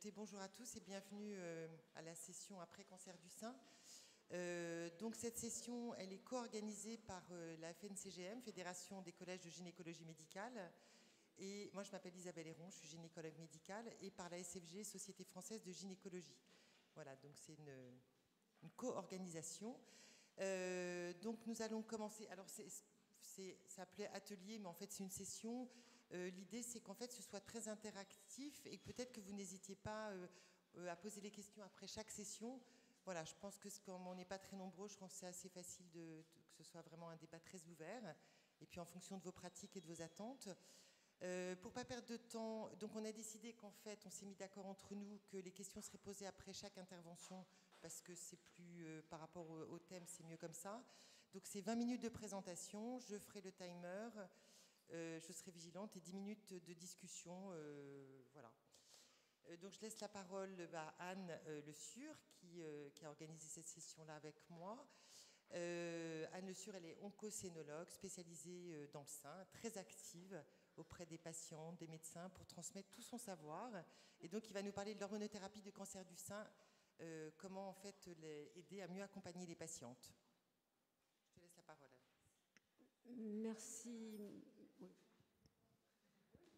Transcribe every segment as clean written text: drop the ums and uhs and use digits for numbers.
écoutez, bonjour à tous et bienvenue à la session après cancer du sein. Donc cette session, elle est co-organisée par la FNCGM, Fédération des collèges de gynécologie médicale, et moi je m'appelle Isabelle Héron, je suis gynécologue médicale, et par la SFG, Société française de gynécologie. Voilà, donc c'est une co-organisation. Donc nous allons commencer. Alors c'est appelé atelier, mais en fait c'est une session. L'idée c'est qu'en fait ce soit très interactif et peut-être que vous n'hésitiez pas à poser les questions après chaque session. Voilà, je pense que comme on n'est pas très nombreux, je pense que c'est assez facile que ce soit vraiment un débat très ouvert. Et puis en fonction de vos pratiques et de vos attentes. Pour ne pas perdre de temps, donc on a décidé qu'en fait, on s'est mis d'accord entre nous que les questions seraient posées après chaque intervention parce que c'est plus, par rapport au thème, c'est mieux comme ça. Donc c'est 20 minutes de présentation, je ferai le timer, je serai vigilante et 10 minutes de discussion, voilà. Donc je laisse la parole à Anne Le Sur qui a organisé cette session-là avec moi. Anne Le Sur, elle est oncocénologue spécialisée dans le sein, très active auprès des patients, des médecins, pour transmettre tout son savoir. Et donc, il va nous parler de l'hormonothérapie de cancer du sein, comment en fait aider à mieux accompagner les patientes. Je te laisse la parole, Anne. Merci. Oui. Donc,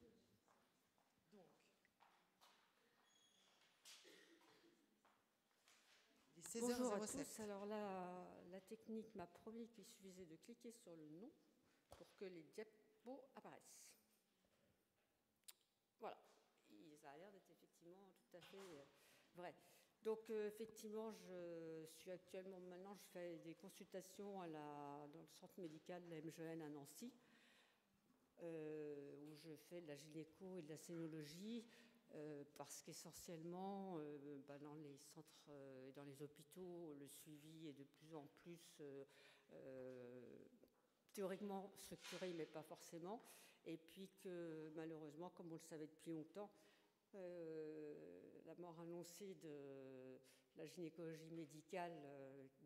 il est 16h07. Bonjour à tous. Alors là, la technique m'a promis qu'il suffisait de cliquer sur le nom pour que les diapos apparaissent. Voilà. Ça a l'air d'être effectivement tout à fait vrai. Donc effectivement, je suis actuellement, maintenant, je fais des consultations dans le centre médical de la MGN à Nancy, où je fais de la gynéco et de la scénologie, parce qu'essentiellement, dans les centres et dans les hôpitaux, le suivi est de plus en plus théoriquement structuré, mais pas forcément. Et puis que malheureusement, comme on le savait depuis longtemps, la mort annoncée de la gynécologie médicale,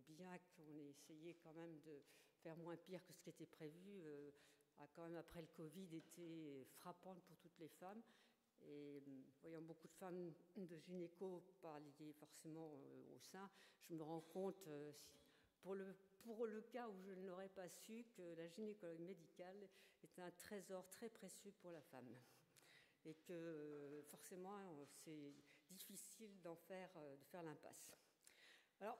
bien qu'on ait essayé quand même de faire moins pire que ce qui était prévu, a quand même, après le Covid, été frappante pour toutes les femmes. Et voyant beaucoup de femmes de gynéco pas liées forcément au sein, je me rends compte, pour le cas où je ne l'aurais pas su, que la gynécologie médicale est un trésor très précieux pour la femme. Et que forcément, c'est difficile de faire l'impasse. Alors,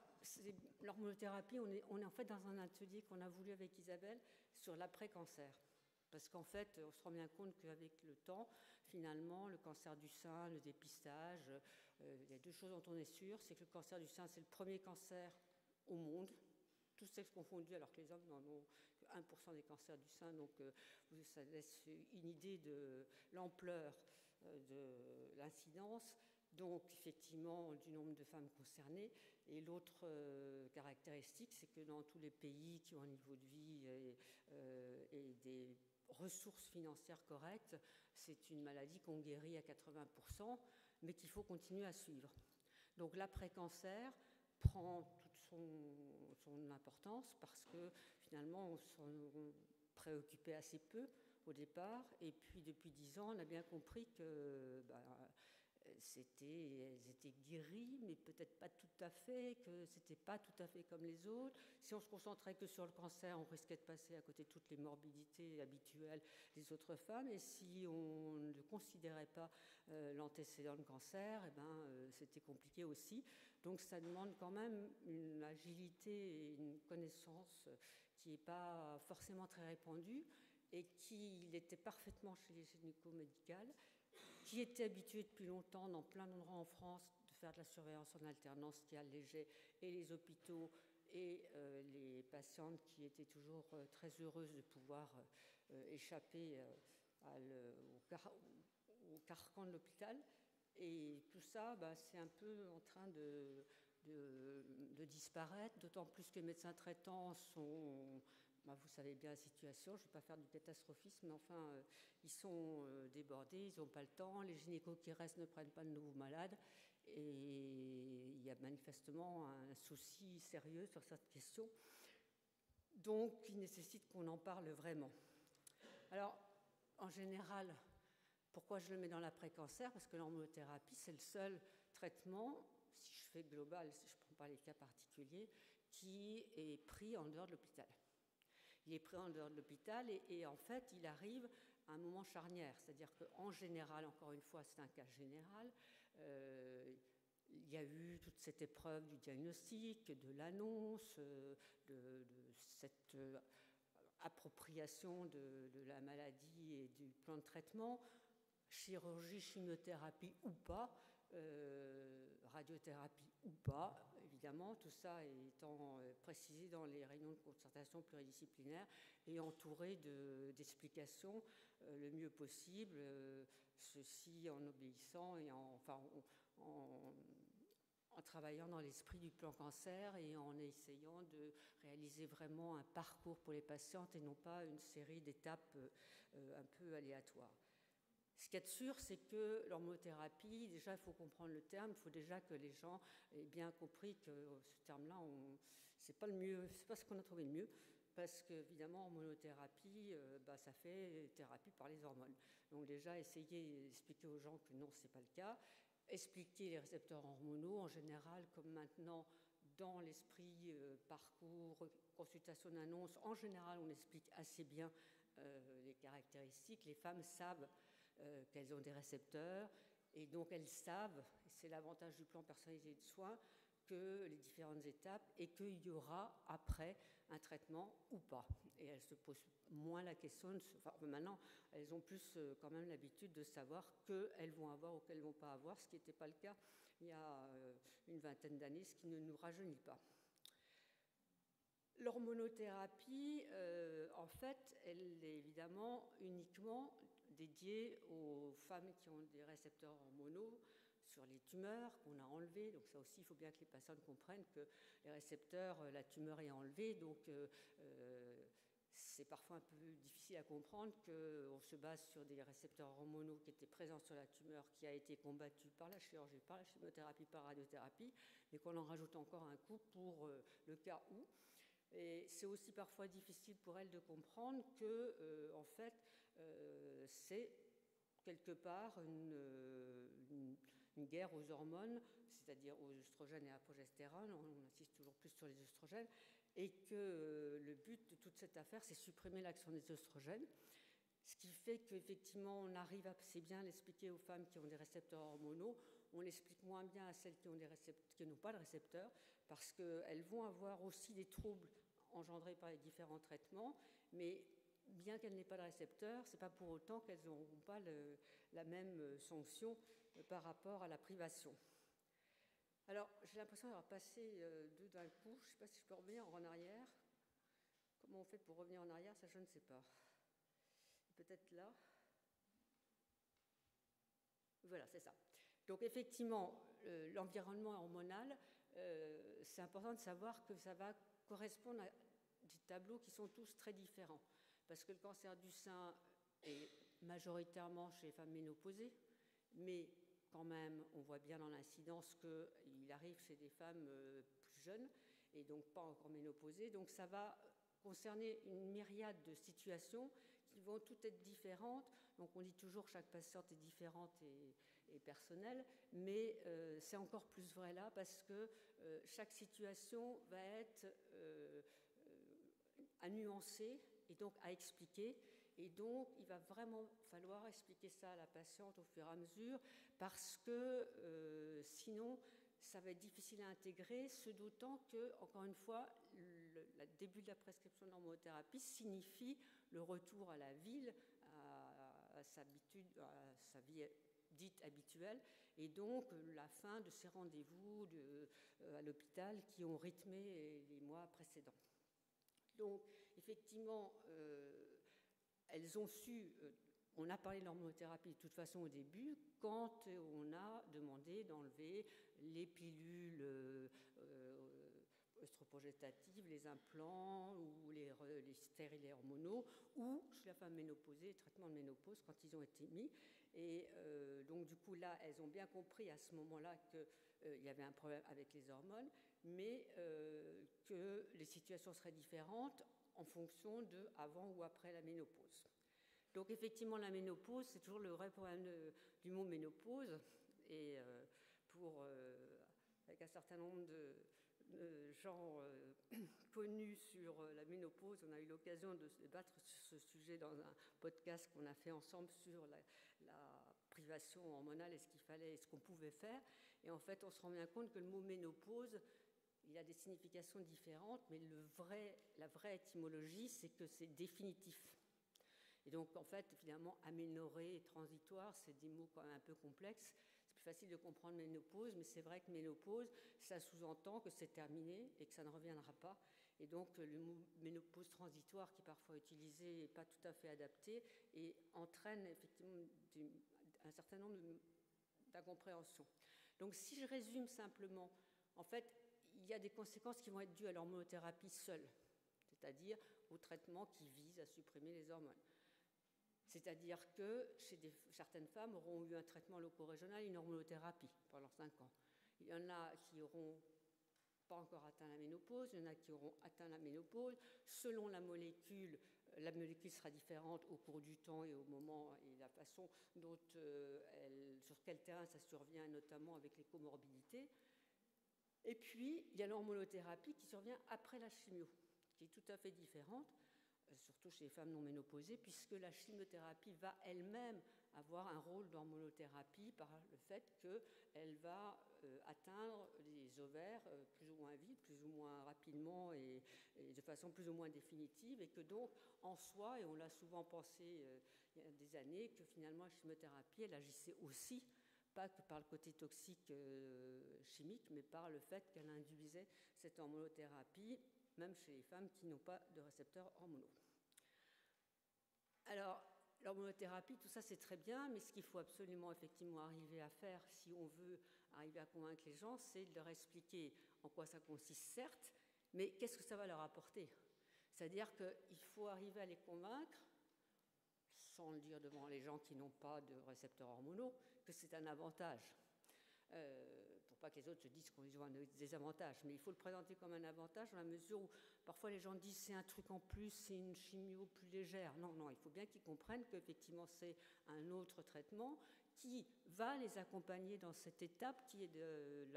l'hormonothérapie, on est en fait dans un atelier qu'on a voulu avec Isabelle sur l'après-cancer. Parce qu'en fait, on se rend bien compte qu'avec le temps, finalement, le cancer du sein, le dépistage, il y a deux choses dont on est sûr, c'est que le cancer du sein, c'est le premier cancer au monde, tous sexes confondus, alors que les hommes n'en ont que 1% des cancers du sein, donc ça laisse une idée de l'ampleur de l'incidence, donc effectivement du nombre de femmes concernées. Et l'autre caractéristique, c'est que dans tous les pays qui ont un niveau de vie et des ressources financières correctes, c'est une maladie qu'on guérit à 80%, mais qu'il faut continuer à suivre. Donc l'après-cancer prend toute son importance parce que finalement on s'en préoccupait assez peu au départ, et puis depuis 10 ans on a bien compris que elles étaient guéries, mais peut-être pas tout à fait, que c'était pas tout à fait comme les autres. Si on se concentrait que sur le cancer, on risquait de passer à côté de toutes les morbidités habituelles des autres femmes, et si on ne considérait pas l'antécédent de cancer, c'était compliqué aussi. Donc ça demande quand même une agilité et une connaissance qui n'est pas forcément très répandue, et qui était parfaitement chez les gynéco-médicales, qui étaient habitués depuis longtemps dans plein d'endroits en France de faire de la surveillance en alternance, qui allégeait et les hôpitaux et les patientes, qui étaient toujours très heureuses de pouvoir échapper au carcan de l'hôpital. Et tout ça, c'est un peu en train de disparaître, d'autant plus que les médecins traitants sont... vous savez bien la situation, je ne vais pas faire du catastrophisme, mais enfin, ils sont débordés, ils n'ont pas le temps, les gynécos qui restent ne prennent pas de nouveaux malades, et il y a manifestement un souci sérieux sur cette question. Donc, il nécessite qu'on en parle vraiment. Alors, en général, Pourquoi je le mets dans l'après-cancer? Parce que l'hormonothérapie, c'est le seul traitement, si je fais global, si je ne prends pas les cas particuliers, qui est pris en dehors de l'hôpital. Il est pris en dehors de l'hôpital et en fait, il arrive à un moment charnière. C'est-à-dire qu'en général, encore une fois, c'est un cas général, il y a eu toute cette épreuve du diagnostic, de l'annonce, de cette appropriation de la maladie et du plan de traitement, chirurgie, chimiothérapie ou pas, radiothérapie ou pas, évidemment, tout ça étant précisé dans les réunions de concertation pluridisciplinaire et entouré d'explications le mieux possible, ceci en obéissant et en travaillant dans l'esprit du plan cancer et en essayant de réaliser vraiment un parcours pour les patientes et non pas une série d'étapes un peu aléatoires. Ce qu'il y a de sûr, c'est que l'hormonothérapie, déjà, il faut comprendre le terme, il faut déjà que les gens aient bien compris que ce terme-là, c'est pas le mieux, c'est pas ce qu'on a trouvé le mieux, parce qu'évidemment, hormonothérapie, ça fait thérapie par les hormones. Donc déjà, essayer d'expliquer aux gens que non, c'est pas le cas, expliquer les récepteurs hormonaux, en général, comme maintenant, dans l'esprit parcours, consultation d'annonce, en général, on explique assez bien les caractéristiques. Les femmes savent qu'elles ont des récepteurs et donc elles savent, c'est l'avantage du plan personnalisé de soins, que les différentes étapes et qu'il y aura après un traitement ou pas. Et elles se posent moins la question, maintenant elles ont plus quand même l'habitude de savoir qu'elles vont avoir ou qu'elles ne vont pas avoir, ce qui n'était pas le cas il y a une vingtaine d'années, ce qui ne nous rajeunit pas. L'hormonothérapie, en fait, elle est évidemment uniquement dédiée aux femmes qui ont des récepteurs hormonaux sur les tumeurs qu'on a enlevées. Donc ça aussi, il faut bien que les patients comprennent que les récepteurs, la tumeur est enlevée. Donc c'est parfois un peu difficile à comprendre qu'on se base sur des récepteurs hormonaux qui étaient présents sur la tumeur, qui a été combattue par la chirurgie, par la chimiothérapie, par la radiothérapie, mais qu'on en rajoute encore un coup pour le cas où. Et c'est aussi parfois difficile pour elles de comprendre que, en fait, c'est quelque part une guerre aux hormones, c'est-à-dire aux œstrogènes et à la progestérone, on insiste toujours plus sur les œstrogènes, et que le but de toute cette affaire, c'est supprimer l'action des œstrogènes, ce qui fait qu'effectivement, on arrive assez bien à l'expliquer aux femmes qui ont des récepteurs hormonaux, on l'explique moins bien à celles qui n'ont pas de récepteurs, parce qu'elles vont avoir aussi des troubles engendrés par les différents traitements, mais bien qu'elles n'aient pas de récepteurs, ce n'est pas pour autant qu'elles n'auront pas la même sanction par rapport à la privation. Alors, j'ai l'impression d'avoir passé deux d'un coup. Je ne sais pas si je peux revenir en arrière. Comment on fait pour revenir en arrière? Ça, je ne sais pas. Peut-être là. Voilà, c'est ça. Donc, effectivement, l'environnement hormonal, c'est important de savoir que ça va correspondre à des tableaux qui sont tous très différents. Parce que le cancer du sein est majoritairement chez les femmes ménopausées, mais quand même, on voit bien dans l'incidence qu'il arrive chez des femmes plus jeunes et donc pas encore ménopausées. Donc ça va concerner une myriade de situations qui vont toutes être différentes. Donc on dit toujours que chaque patiente est différente et personnelle, mais c'est encore plus vrai là parce que chaque situation va être à nuancer et donc à expliquer. Et donc, il va vraiment falloir expliquer ça à la patiente au fur et à mesure parce que sinon, ça va être difficile à intégrer, ce d'autant que, encore une fois, le début de la prescription de l'hormonothérapie signifie le retour à la ville, à sa vie dite habituelle, et donc la fin de ces rendez-vous à l'hôpital qui ont rythmé les mois précédents. Donc, effectivement, elles ont su, on a parlé de l'hormonothérapie de toute façon au début, quand on a demandé d'enlever les pilules œstroprogestatives, les implants ou les stérilets hormonaux, ou chez la femme ménopausée, les traitements de ménopause quand ils ont été mis. Et donc du coup là, elles ont bien compris à ce moment-là qu'il y avait un problème avec les hormones, mais que les situations seraient différentes en fonction de avant ou après la ménopause. Donc effectivement, la ménopause, c'est toujours le vrai problème du mot ménopause. Et avec un certain nombre de gens connus sur la ménopause, on a eu l'occasion de se débattre sur ce sujet dans un podcast qu'on a fait ensemble sur la privation hormonale et ce qu'il fallait et ce qu'on pouvait faire. Et en fait, on se rend bien compte que le mot ménopause, il a des significations différentes, mais la vraie étymologie, c'est que c'est définitif. Et donc, en fait, finalement, aménorrhée et transitoire, c'est des mots quand même un peu complexes. C'est plus facile de comprendre ménopause, mais c'est vrai que ménopause, ça sous-entend que c'est terminé et que ça ne reviendra pas. Et donc, le mot ménopause transitoire, qui est parfois utilisé, n'est pas tout à fait adapté et entraîne effectivement un certain nombre d'incompréhensions. Donc, si je résume simplement, en fait, il y a des conséquences qui vont être dues à l'hormonothérapie seule, c'est-à-dire au traitement qui vise à supprimer les hormones. C'est-à-dire que certaines femmes auront eu un traitement loco-régional, une hormonothérapie pendant 5 ans. Il y en a qui n'auront pas encore atteint la ménopause, il y en a qui auront atteint la ménopause. Selon la molécule sera différente au cours du temps et au moment et la façon dont sur quel terrain ça survient, notamment avec les comorbidités. Et puis, il y a l'hormonothérapie qui survient après la chimio, qui est tout à fait différente, surtout chez les femmes non ménopausées, puisque la chimiothérapie va elle-même avoir un rôle d'hormonothérapie par le fait qu'elle va atteindre les ovaires plus ou moins vite, plus ou moins rapidement et de façon plus ou moins définitive, et que donc, en soi, et on l'a souvent pensé il y a des années, que finalement la chimiothérapie, elle agissait aussi pas que par le côté toxique chimique, mais par le fait qu'elle induisait cette hormonothérapie, même chez les femmes qui n'ont pas de récepteurs hormonaux. Alors, l'hormonothérapie, tout ça c'est très bien, mais ce qu'il faut absolument effectivement arriver à faire, si on veut arriver à convaincre les gens, c'est de leur expliquer en quoi ça consiste, certes, mais qu'est-ce que ça va leur apporter. C'est-à-dire qu'il faut arriver à les convaincre, sans le dire devant les gens qui n'ont pas de récepteurs hormonaux, que c'est un avantage. Pour pas que les autres se disent qu'ils ont un désavantage. Mais il faut le présenter comme un avantage dans la mesure où parfois les gens disent c'est un truc en plus, c'est une chimio plus légère. Non, il faut bien qu'ils comprennent qu'effectivement c'est un autre traitement qui va les accompagner dans cette étape qui est de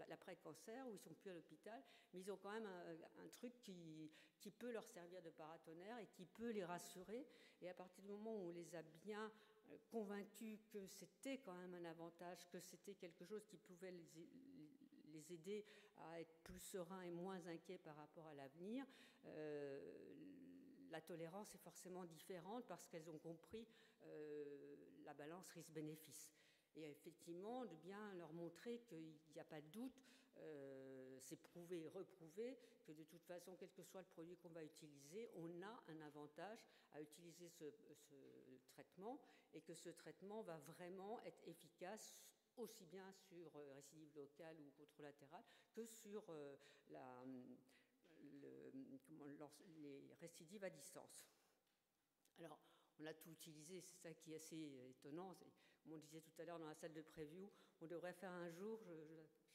l'après-cancer, où ils ne sont plus à l'hôpital, mais ils ont quand même un truc qui peut leur servir de paratonnerre et qui peut les rassurer. Et à partir du moment où on les a bien convaincus que c'était quand même un avantage, que c'était quelque chose qui pouvait les aider à être plus sereins et moins inquiets par rapport à l'avenir, la tolérance est forcément différente parce qu'elles ont compris la balance risque-bénéfice. Et effectivement, de bien leur montrer qu'il n'y a pas de doute, c'est prouvé et reprouvé, que de toute façon, quel que soit le produit qu'on va utiliser, on a un avantage à utiliser ce traitement et que ce traitement va vraiment être efficace aussi bien sur récidive locale ou contrôle-latéral que sur les récidives à distance. Alors, on a tout utilisé, c'est ça qui est assez étonnant. Comme on disait tout à l'heure dans la salle de preview, on devrait faire un jour,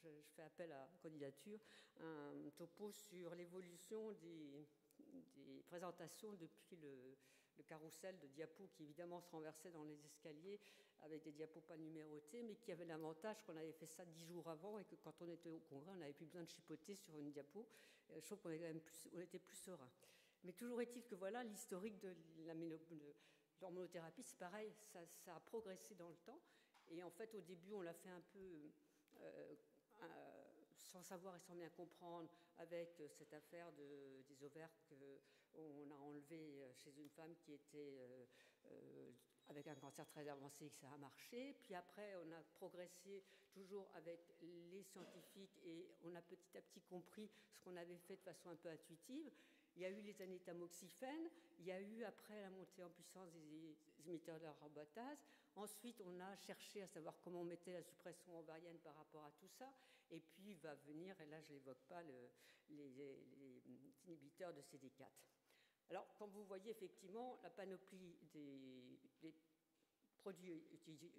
je fais appel à la candidature, un topo sur l'évolution des présentations depuis le carrousel de diapos qui évidemment se renversait dans les escaliers avec des diapos pas numérotés, mais qui avait l'avantage qu'on avait fait ça 10 jours avant et que quand on était au congrès, on n'avait plus besoin de chipoter sur une diapo. Je trouve qu'on était plus serein. Mais toujours est-il que voilà, l'historique de l'hormonothérapie, c'est pareil, ça a progressé dans le temps. Et en fait, au début, on l'a fait un peu sans savoir et sans bien comprendre, avec cette affaire des ovaires qu'on a enlevés chez une femme qui était avec un cancer très avancé et que ça a marché. Puis après, on a progressé toujours avec les scientifiques et on a petit à petit compris ce qu'on avait fait de façon un peu intuitive. Il y a eu les années tamoxifènes, il y a eu après la montée en puissance des inhibiteurs de l'aromatase. Ensuite, on a cherché à savoir comment on mettait la suppression ovarienne par rapport à tout ça. Et puis va venir, et là je n'évoque pas les inhibiteurs de CD4. Alors, comme vous voyez, effectivement, la panoplie des produits utilisés,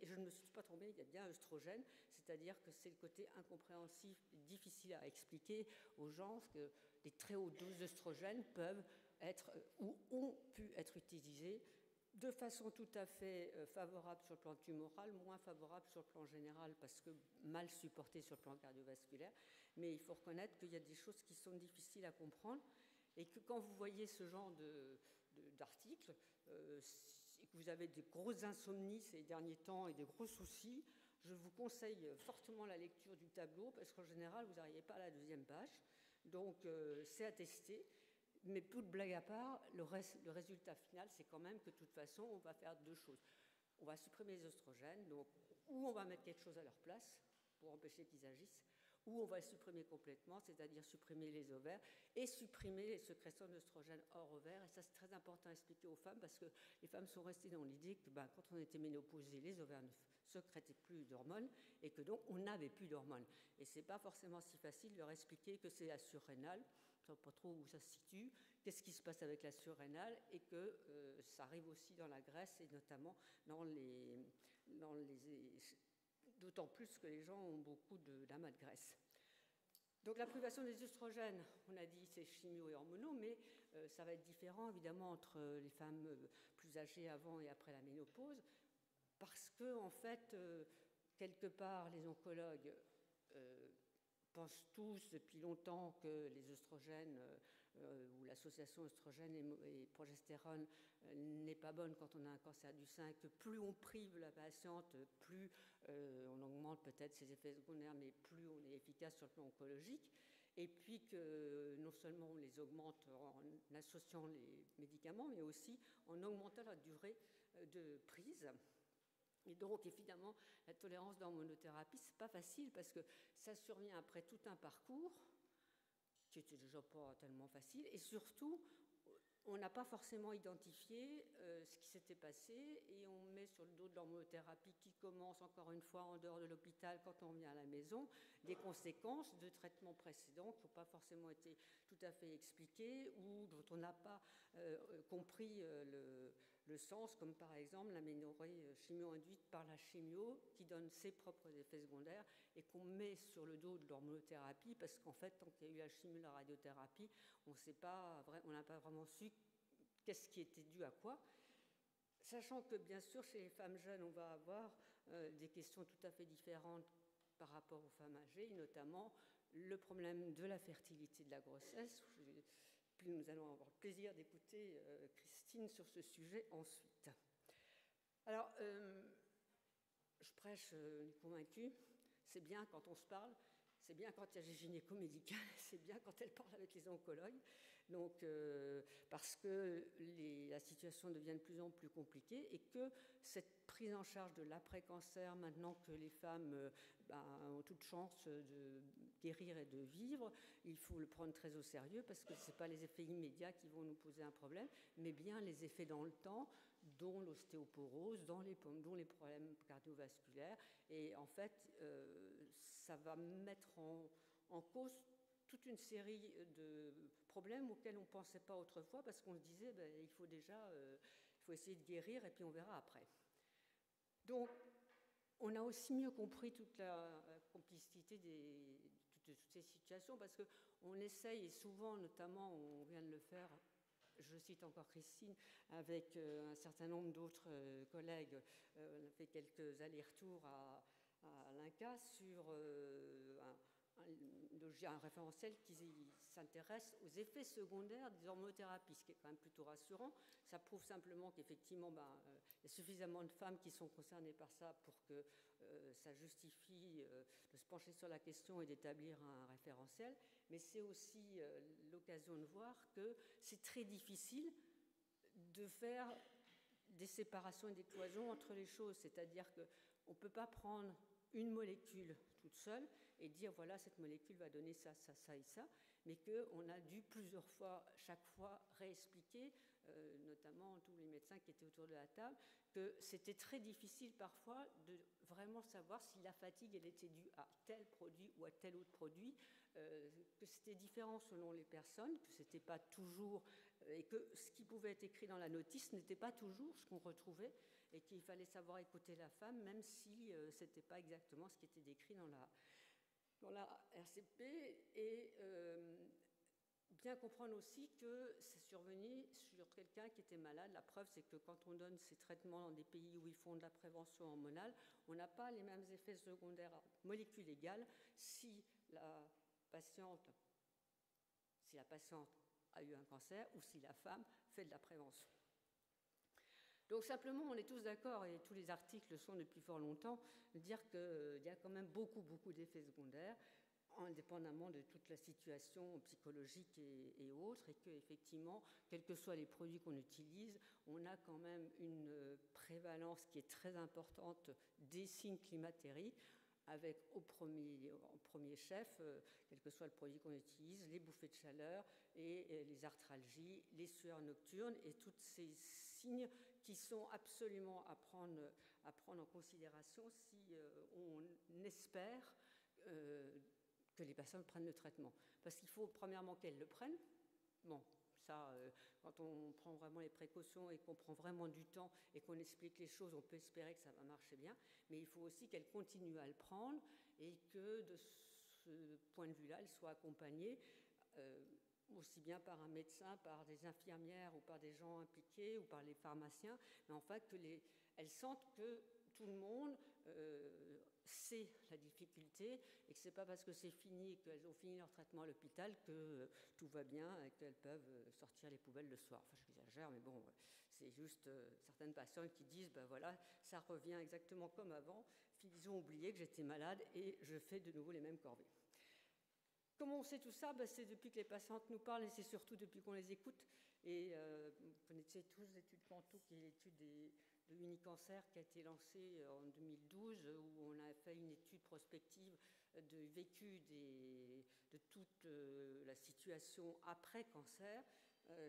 et je ne me suis pas trompée, il y a bien œstrogène, c'est-à-dire que c'est le côté incompréhensif, difficile à expliquer aux gens, que les très hautes doses d'œstrogène peuvent être ou ont pu être utilisés de façon tout à fait favorable sur le plan tumoral, moins favorable sur le plan général parce que mal supporté sur le plan cardiovasculaire. Mais il faut reconnaître qu'il y a des choses qui sont difficiles à comprendre et que quand vous voyez ce genre d'articles, et que vous avez des grosses insomnies ces derniers temps et des gros soucis, je vous conseille fortement la lecture du tableau parce qu'en général, vous n'arrivez pas à la deuxième page. Donc, c'est à tester. Mais toute blague à part, le résultat final, c'est quand même que de toute façon, on va faire deux choses. On va supprimer les oestrogènes, donc, ou on va mettre quelque chose à leur place pour empêcher qu'ils agissent, ou on va les supprimer complètement, c'est-à-dire supprimer les ovaires et supprimer les sécrétions d'oestrogènes hors ovaires. Et ça, c'est très important à expliquer aux femmes parce que les femmes sont restées dans l'idée que quand on était ménopausée, les ovaires ne sécrétaient plus d'hormones et que donc on n'avait plus d'hormones. Et ce n'est pas forcément si facile de leur expliquer que c'est la surrénale. Je ne sais pas trop où ça se situe, qu'est-ce qui se passe avec la surrénale et que ça arrive aussi dans la graisse et notamment d'autant plus que les gens ont beaucoup d'amas de graisse. Donc la privation des oestrogènes, on a dit c'est chimio et hormonaux, mais ça va être différent évidemment entre les femmes plus âgées avant et après la ménopause, parce que en fait, quelque part, les oncologues pensent tous depuis longtemps que les oestrogènes ou l'association oestrogène et progestérone n'est pas bonne quand on a un cancer du sein, que plus on prive la patiente, plus on augmente peut-être ses effets secondaires, mais plus on est efficace sur le plan oncologique. Et puis que non seulement on les augmente en associant les médicaments, mais aussi en augmentant la durée de prise. Et donc, évidemment, la tolérance d'hormonothérapie, ce n'est pas facile parce que ça survient après tout un parcours qui n'était déjà pas tellement facile. Et surtout, on n'a pas forcément identifié ce qui s'était passé et on met sur le dos de l'hormonothérapie qui commence encore une fois en dehors de l'hôpital quand on vient à la maison des conséquences de traitements précédents qui n'ont pas forcément été tout à fait expliquées ou dont on n'a pas compris le sens, comme par exemple l'aménorrhée chimio-induite par la chimio qui donne ses propres effets secondaires et qu'on met sur le dos de l'hormonothérapie parce qu'en fait, tant qu'il y a eu la chimio et la radiothérapie, on n'a pas vraiment su qu'est-ce qui était dû à quoi. Sachant que bien sûr, chez les femmes jeunes, on va avoir des questions tout à fait différentes par rapport aux femmes âgées, notamment le problème de la fertilité de la grossesse. Puis nous allons avoir le plaisir d'écouter Christine sur ce sujet ensuite. Alors, je prêche les convaincus, c'est bien quand on se parle, c'est bien quand il y a des gynéco-médicales, c'est bien quand elles parlent avec les oncologues, donc, parce que la situation devient de plus en plus compliquée et que cette prise en charge de l'après-cancer, maintenant que les femmes ont toute chance de guérir et de vivre, il faut le prendre très au sérieux parce que ce n'est pas les effets immédiats qui vont nous poser un problème, mais bien les effets dans le temps, dont l'ostéoporose, dont les problèmes cardiovasculaires. Et en fait, ça va mettre en cause toute une série de problèmes auxquels on ne pensait pas autrefois parce qu'on se disait il faut essayer de guérir et puis on verra après. Donc, on a aussi mieux compris toute la complicité de toutes ces situations parce qu'on essaye, et souvent, notamment, on vient de le faire, je cite encore Christine, avec un certain nombre d'autres collègues, on a fait quelques allers-retours à l'INCa sur un référentiel qui s'intéresse aux effets secondaires des hormonothérapies, ce qui est quand même plutôt rassurant. Ça prouve simplement qu'effectivement, il y a suffisamment de femmes qui sont concernées par ça pour que ça justifie de se pencher sur la question et d'établir un référentiel. Mais c'est aussi l'occasion de voir que c'est très difficile de faire des séparations et des cloisons entre les choses. C'est-à-dire qu'on ne peut pas prendre une molécule toute seule et dire voilà, cette molécule va donner ça, ça, ça et ça, mais qu'on a dû plusieurs fois, chaque fois, réexpliquer, notamment tous les médecins qui étaient autour de la table, que c'était très difficile parfois de vraiment savoir si la fatigue elle était due à tel produit ou à tel autre produit, que c'était différent selon les personnes, que c'était pas toujours, et que ce qui pouvait être écrit dans la notice n'était pas toujours ce qu'on retrouvait, et qu'il fallait savoir écouter la femme, même si ce n'était pas exactement ce qui était décrit dans la RCP. Et bien comprendre aussi que c'est survenu sur quelqu'un qui était malade. La preuve, c'est que quand on donne ces traitements dans des pays où ils font de la prévention hormonale, on n'a pas les mêmes effets secondaires à molécules égales si la patiente a eu un cancer ou si la femme fait de la prévention. Donc simplement, on est tous d'accord, et tous les articles le sont depuis fort longtemps, de dire qu'il y a quand même beaucoup d'effets secondaires, indépendamment de toute la situation psychologique et autres, et qu'effectivement, quels que soient les produits qu'on utilise, on a quand même une prévalence qui est très importante des signes climatériques, avec en premier chef, quel que soit le produit qu'on utilise, les bouffées de chaleur et les arthralgies, les sueurs nocturnes et tous ces signes qui sont absolument à prendre en considération si on espère que les personnes prennent le traitement. Parce qu'il faut premièrement qu'elles le prennent. Bon, ça, quand on prend vraiment les précautions et qu'on prend vraiment du temps et qu'on explique les choses, on peut espérer que ça va marcher bien. Mais il faut aussi qu'elles continuent à le prendre et que de ce point de vue-là, elles soient accompagnées aussi bien par un médecin, par des infirmières ou par des gens impliqués ou par les pharmaciens, mais enfin qu'elles sentent que tout le monde sait la difficulté et que ce n'est pas parce que c'est fini et qu'elles ont fini leur traitement à l'hôpital que tout va bien et qu'elles peuvent sortir les poubelles le soir. Enfin, j'exagère, mais bon, c'est juste certaines patientes qui disent, ben voilà, ça revient exactement comme avant, ils ont oublié que j'étais malade et je fais de nouveau les mêmes corvées. Comment on sait tout ça? C'est depuis que les patientes nous parlent et c'est surtout depuis qu'on les écoute. Et vous connaissez tous l'étude Canto, qui est l'étude de Unicancer, qui a été lancée en 2012, où on a fait une étude prospective de vécu de toute la situation après cancer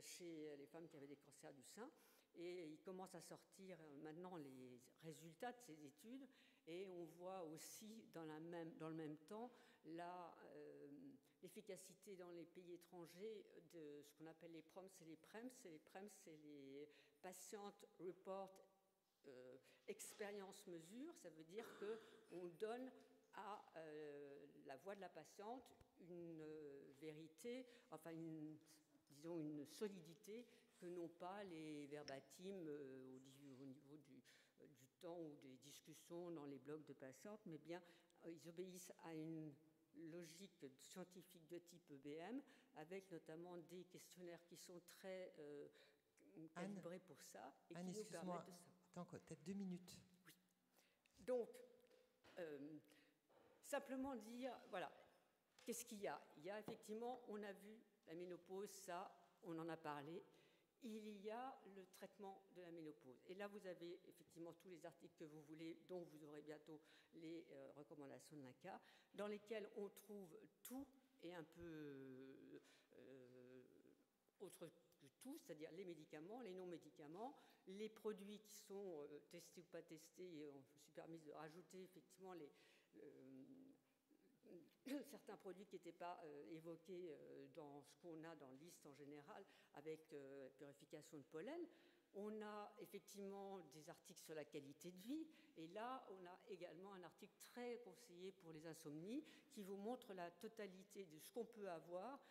chez les femmes qui avaient des cancers du sein. Et il commence à sortir maintenant les résultats de ces études. Et on voit aussi dans le même temps l'efficacité dans les pays étrangers de ce qu'on appelle les PROMS et les PREMS. Les PREMS, c'est les Patients Report Experience Mesure. Ça veut dire qu'on donne à la voix de la patiente une vérité, enfin disons une solidité que n'ont pas les verbatim au niveau du temps ou des discussions dans les blogs de patientes, mais bien ils obéissent à une logique scientifique de type EBM, avec notamment des questionnaires qui sont très calibrés pour ça et Anne, qui nous permettent de savoir. Attends, peut-être 2 minutes. Oui. Donc, simplement dire, voilà, qu'est-ce qu'il y a? Il y a effectivement, on a vu la ménopause, ça, on en a parlé. Il y a le traitement de la ménopause. Et là, vous avez effectivement tous les articles que vous voulez, dont vous aurez bientôt les recommandations de l'INCa, dans lesquels on trouve tout et un peu autre que tout, c'est-à-dire les médicaments, les non-médicaments, les produits qui sont testés ou pas testés. Et on me suis permis de rajouter effectivement certains produits qui n'étaient pas évoqués dans ce qu'on a dans liste en général, avec purification de pollen. On a effectivement des articles sur la qualité de vie, et là, on a également un article très conseillé pour les insomnies qui vous montre la totalité de ce qu'on peut avoir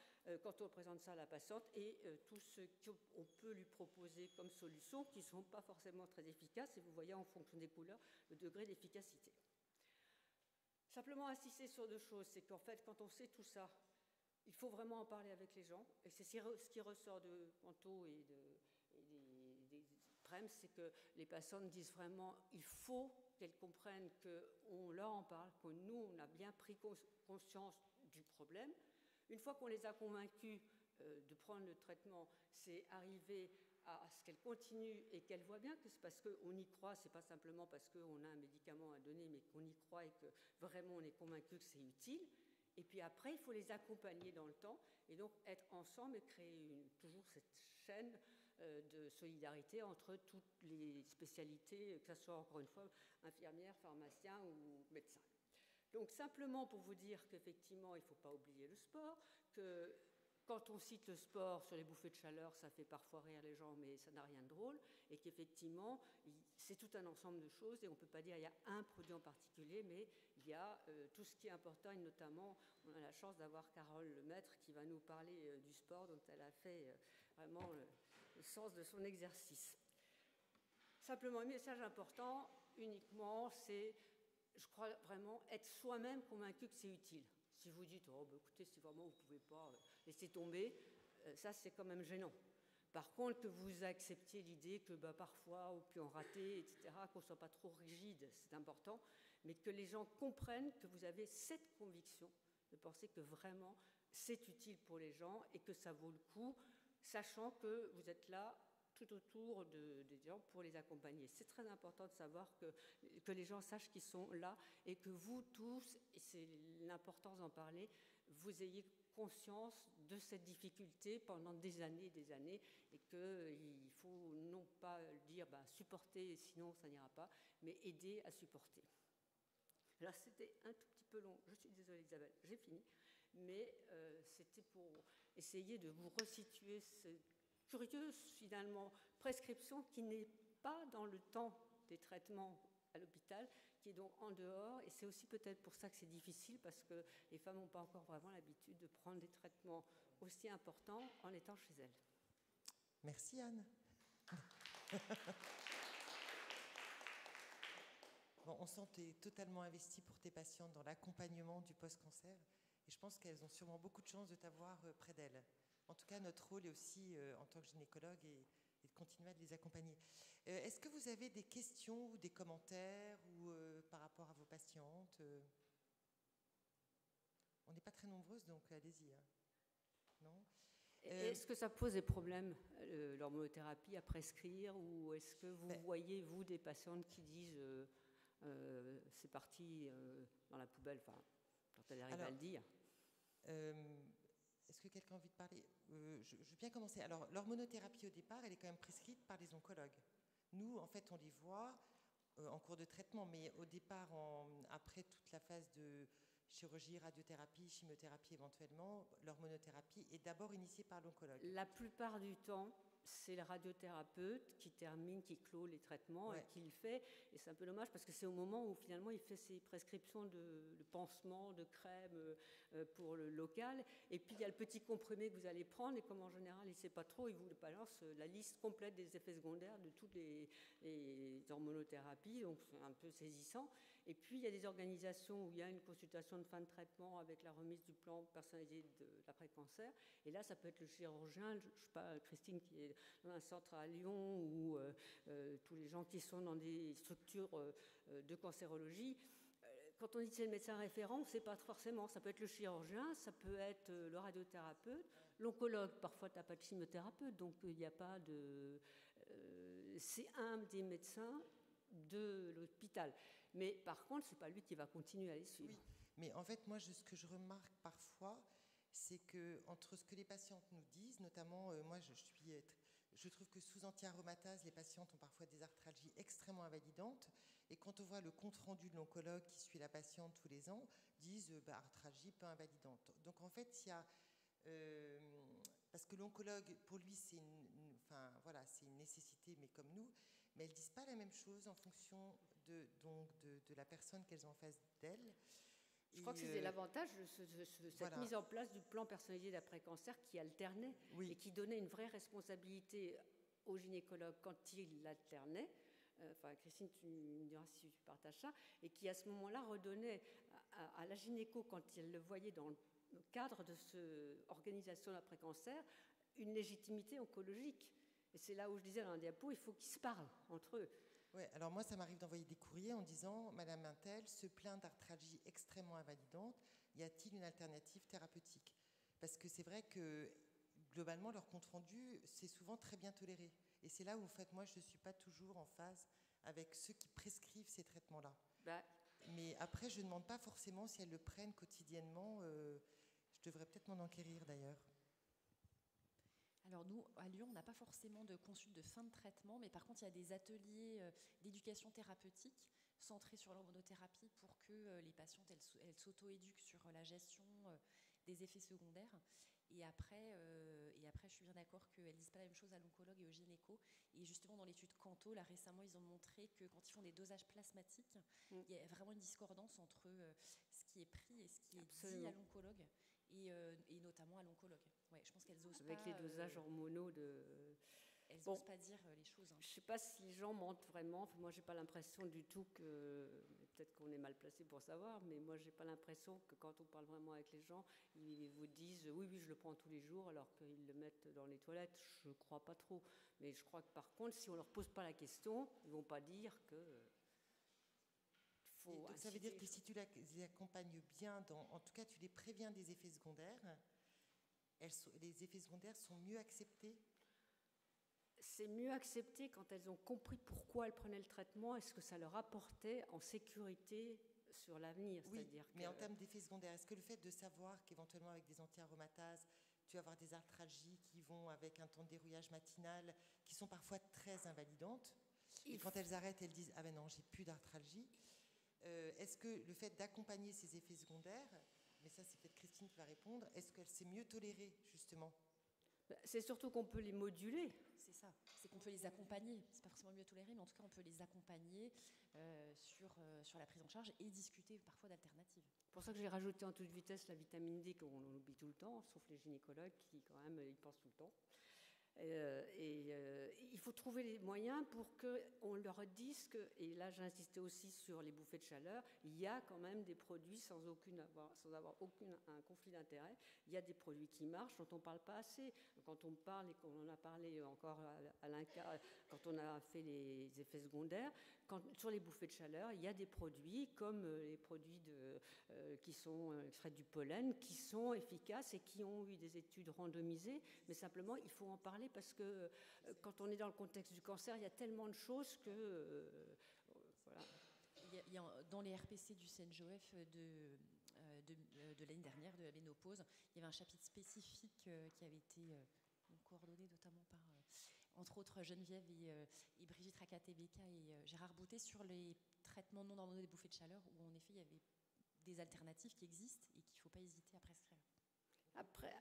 quand on présente ça à la patiente et tout ce qu'on peut lui proposer comme solution qui ne sont pas forcément très efficaces, et vous voyez en fonction des couleurs le degré d'efficacité. Simplement insister sur 2 choses, c'est qu'en fait, quand on sait tout ça, il faut vraiment en parler avec les gens, et c'est ce qui ressort de Canto et des PREMS, c'est que les patientes disent vraiment il faut qu'elles comprennent qu'on leur en parle, que nous, on a bien pris conscience du problème. Une fois qu'on les a convaincus de prendre le traitement, c'est arriver à ce qu'elles continuent et qu'elles voient bien que c'est parce qu'on y croit, c'est pas simplement parce qu'on a un médicament à donner, mais qu'on y croit et que vraiment on est convaincu que c'est utile. Et puis après, il faut les accompagner dans le temps et donc être ensemble et créer toujours cette chaîne de solidarité entre toutes les spécialités, que ce soit encore une fois infirmière, pharmacien ou médecin. Donc simplement pour vous dire qu'effectivement, il ne faut pas oublier le sport, que quand on cite le sport sur les bouffées de chaleur, ça fait parfois rire les gens, mais ça n'a rien de drôle, et qu'effectivement, c'est tout un ensemble de choses, et on ne peut pas dire qu'il y a un produit en particulier, mais il il y a tout ce qui est important, et notamment, on a la chance d'avoir Carole Lemaître qui va nous parler du sport, dont elle a fait vraiment le sens de son exercice. Simplement, un message important, uniquement, c'est, je crois vraiment, être soi-même convaincu que c'est utile. Si vous dites, oh, bah, écoutez, si vraiment vous ne pouvez pas laisser tomber, ça c'est quand même gênant. Par contre, que vous acceptiez l'idée que bah, parfois, on peut en rater, etc., qu'on ne soit pas trop rigide, c'est important, mais que les gens comprennent que vous avez cette conviction de penser que vraiment c'est utile pour les gens et que ça vaut le coup, sachant que vous êtes là tout autour des gens pour les accompagner. C'est très important de savoir que les gens sachent qu'ils sont là et que vous tous, et c'est l'importance d'en parler, vous ayez conscience de cette difficulté pendant des années et qu'il faut non pas dire bah, supporter sinon ça n'ira pas, mais aider à supporter. Alors c'était un tout petit peu long, je suis désolée Isabelle, j'ai fini, mais c'était pour essayer de vous resituer cette curieuse finalement prescription qui n'est pas dans le temps des traitements à l'hôpital, qui est donc en dehors, et c'est aussi peut-être pour ça que c'est difficile, parce que les femmes n'ont pas encore vraiment l'habitude de prendre des traitements aussi importants en étant chez elles. Merci Anne. Bon, on sent que tu es totalement investie pour tes patientes dans l'accompagnement du post-cancer, et je pense qu'elles ont sûrement beaucoup de chance de t'avoir près d'elles. En tout cas, notre rôle est aussi, en tant que gynécologue, et de continuer à les accompagner. Est-ce que vous avez des questions ou des commentaires ou, par rapport à vos patientes On n'est pas très nombreuses, donc allez-y. Hein. Non Est-ce que ça pose des problèmes, l'hormonothérapie, à prescrire, ou est-ce que vous voyez, vous, des patientes qui disent c'est parti dans la poubelle, enfin, quand elle arrive à le dire Est-ce que quelqu'un a envie de parler je veux bien commencer. Alors, l'hormonothérapie, au départ, elle est quand même prescrite par les oncologues. Nous, en fait, on les voit en cours de traitement, mais au départ, après toute la phase de chirurgie, radiothérapie, chimiothérapie éventuellement, l'hormonothérapie est d'abord initiée par l'oncologue. La plupart du temps, c'est le radiothérapeute qui termine, qui clôt les traitements et qui le fait. Et c'est un peu dommage parce que c'est au moment où finalement il fait ses prescriptions de pansements, de crèmes pour le local. Et puis il y a le petit comprimé que vous allez prendre et comme en général il ne sait pas trop, il vous balance la liste complète des effets secondaires de toutes les hormonothérapies. Donc c'est un peu saisissant. Et puis, il y a des organisations où il y a une consultation de fin de traitement avec la remise du plan personnalisé d'après-cancer. Et là, ça peut être le chirurgien, je ne sais pas, Christine qui est dans un centre à Lyon, ou tous les gens qui sont dans des structures de cancérologie. Quand on dit que c'est le médecin référent, on ne sait pas forcément. Ça peut être le chirurgien, ça peut être le radiothérapeute, l'oncologue. Parfois, tu n'as pas de chimiothérapeute, donc il n'y a pas de... c'est un des médecins de l'hôpital. Mais par contre, ce n'est pas lui qui va continuer à les suivre. Oui, mais en fait, moi, ce que je remarque parfois, c'est qu'entre ce que les patientes nous disent, notamment, moi, je trouve que sous anti-aromatase, les patientes ont parfois des arthralgies extrêmement invalidantes. Et quand on voit le compte-rendu de l'oncologue qui suit la patiente tous les ans, disent arthralgie peu invalidante. Donc, en fait, il y a... parce que l'oncologue, pour lui, c'est une nécessité, mais comme nous, mais elles ne disent pas la même chose en fonction de la personne qu'elles ont en face d'elles. Je crois que c'était l'avantage de cette mise en place du plan personnalisé d'après-cancer qui alternait et qui donnait une vraie responsabilité au gynécologue quand il l'alternait. Enfin, Christine, tu me diras si tu partages ça, et qui à ce moment-là redonnait à la gynéco, quand elle le voyait dans le cadre de cette organisation d'après-cancer, une légitimité oncologique. Et c'est là où je disais dans la diapo, il faut qu'ils se parlent entre eux. Oui, alors moi, ça m'arrive d'envoyer des courriers en disant « Madame Intel se plaint d'arthralgie extrêmement invalidante, y a-t-il une alternative thérapeutique ?» Parce que c'est vrai que, globalement, leur compte-rendu, c'est souvent très bien toléré. Et c'est là où, en fait, moi, je ne suis pas toujours en phase avec ceux qui prescrivent ces traitements-là. Mais après, je ne demande pas forcément si elles le prennent quotidiennement. Je devrais peut-être m'en enquérir, d'ailleurs. Alors nous, à Lyon, on n'a pas forcément de consulte de fin de traitement, mais par contre, il y a des ateliers d'éducation thérapeutique centrés sur l'hormonothérapie pour que les patientes elles s'auto-éduquent sur la gestion des effets secondaires. Et après, je suis bien d'accord qu'elles ne disent pas la même chose à l'oncologue et au gynéco. Et justement, dans l'étude Canto, là récemment, ils ont montré que quand ils font des dosages plasmatiques, il y a vraiment une discordance entre ce qui est pris et ce qui est dit à l'oncologue, et notamment à l'oncologue. Ouais, je pense qu'elles osent pas. Avec les dosages hormonaux de. Elles n'osent pas dire les choses. Je ne sais pas si les gens mentent vraiment. Enfin, moi, je n'ai pas l'impression du tout que. Peut-être qu'on est mal placé pour savoir, mais moi, je n'ai pas l'impression que quand on parle vraiment avec les gens, ils vous disent oui, oui, je le prends tous les jours, alors qu'ils le mettent dans les toilettes. Je ne crois pas trop. Mais je crois que par contre, si on ne leur pose pas la question, ils ne vont pas dire que. Donc ça veut dire que si tu les accompagnes bien, en tout cas, tu les préviens des effets secondaires, les effets secondaires sont mieux acceptés. C'est mieux accepté quand elles ont compris pourquoi elles prenaient le traitement et ce que ça leur apportait en sécurité sur l'avenir. Oui, mais en termes d'effets secondaires, est-ce que le fait de savoir qu'éventuellement avec des anti-aromatases, tu vas avoir des arthralgies qui vont avec un temps de dérouillage matinal, qui sont parfois très invalidantes, et quand elles arrêtent, elles disent « Ah ben non, j'ai plus d'arthralgie ». Est-ce que le fait d'accompagner ces effets secondaires, mais ça c'est peut-être Christine qui va répondre, est-ce qu'elle s'est mieux tolérée justement ? C'est surtout qu'on peut les moduler. C'est ça, c'est qu'on peut les accompagner. C'est pas forcément mieux toléré, mais en tout cas on peut les accompagner sur la prise en charge et discuter parfois d'alternatives. C'est pour ça que j'ai rajouté en toute vitesse la vitamine D qu'on oublie tout le temps, sauf les gynécologues qui quand même y pensent tout le temps. Il faut trouver les moyens pour qu'on leur dise que, et là j'insistais aussi sur les bouffées de chaleur, il y a quand même des produits sans avoir aucun conflit d'intérêt, il y a des produits qui marchent dont on ne parle pas assez. Quand on parle, et qu'on en a parlé encore à l'INCa, quand on a fait les effets secondaires, sur les bouffées de chaleur, il y a des produits comme les produits qui sont extraits du pollen, qui sont efficaces et qui ont eu des études randomisées, mais simplement il faut en parler parce que quand on est dans le contexte du cancer, il y a tellement de choses que voilà. Dans les RPC du CNJOF de l'année dernière, de la ménopause, il y avait un chapitre spécifique qui avait été coordonné notamment par, entre autres, Geneviève et Brigitte Rakatebeka et Gérard Boutet sur les traitements non hormonaux des bouffées de chaleur, où en effet il y avait des alternatives qui existent et qu'il ne faut pas hésiter à prescrire. Après,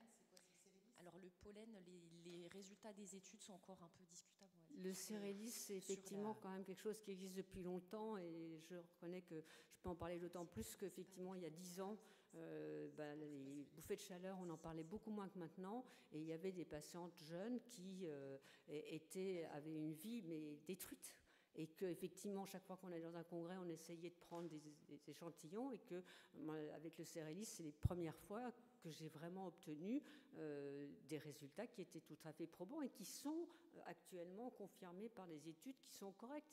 alors le pollen, les résultats des études sont encore un peu discutables. Le Cérélis, c'est effectivement quand même quelque chose qui existe depuis longtemps et je reconnais que je peux en parler d'autant plus qu'effectivement il y a 10 ans, les bouffées de chaleur, on en parlait beaucoup moins que maintenant et il y avait des patientes jeunes qui avaient une vie mais détruite. Et qu'effectivement, chaque fois qu'on allait dans un congrès, on essayait de prendre des échantillons et qu'avec le Cérélis, c'est les premières fois que j'ai vraiment obtenu des résultats qui étaient tout à fait probants et qui sont actuellement confirmés par des études qui sont correctes,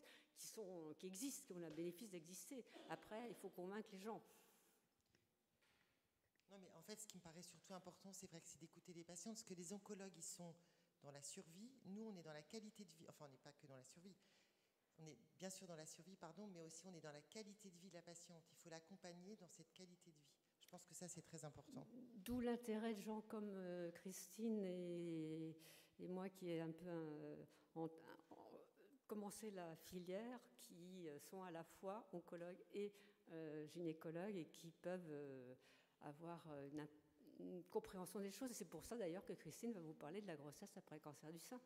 qui existent, qui ont le bénéfice d'exister. Après, il faut convaincre les gens. Non, mais en fait, ce qui me paraît surtout important, c'est vrai que c'est d'écouter les patients, parce que les oncologues, ils sont dans la survie. Nous, on est dans la qualité de vie. Enfin, on n'est pas que dans la survie. On est bien sûr dans la survie, mais aussi on est dans la qualité de vie de la patiente. Il faut l'accompagner dans cette qualité de vie. Je pense que ça, c'est très important. D'où l'intérêt de gens comme Christine et moi qui ai un peu commencé la filière, qui sont à la fois oncologues et gynécologues et qui peuvent avoir une compréhension des choses. Et c'est pour ça d'ailleurs que Christine va vous parler de la grossesse après le cancer du sein.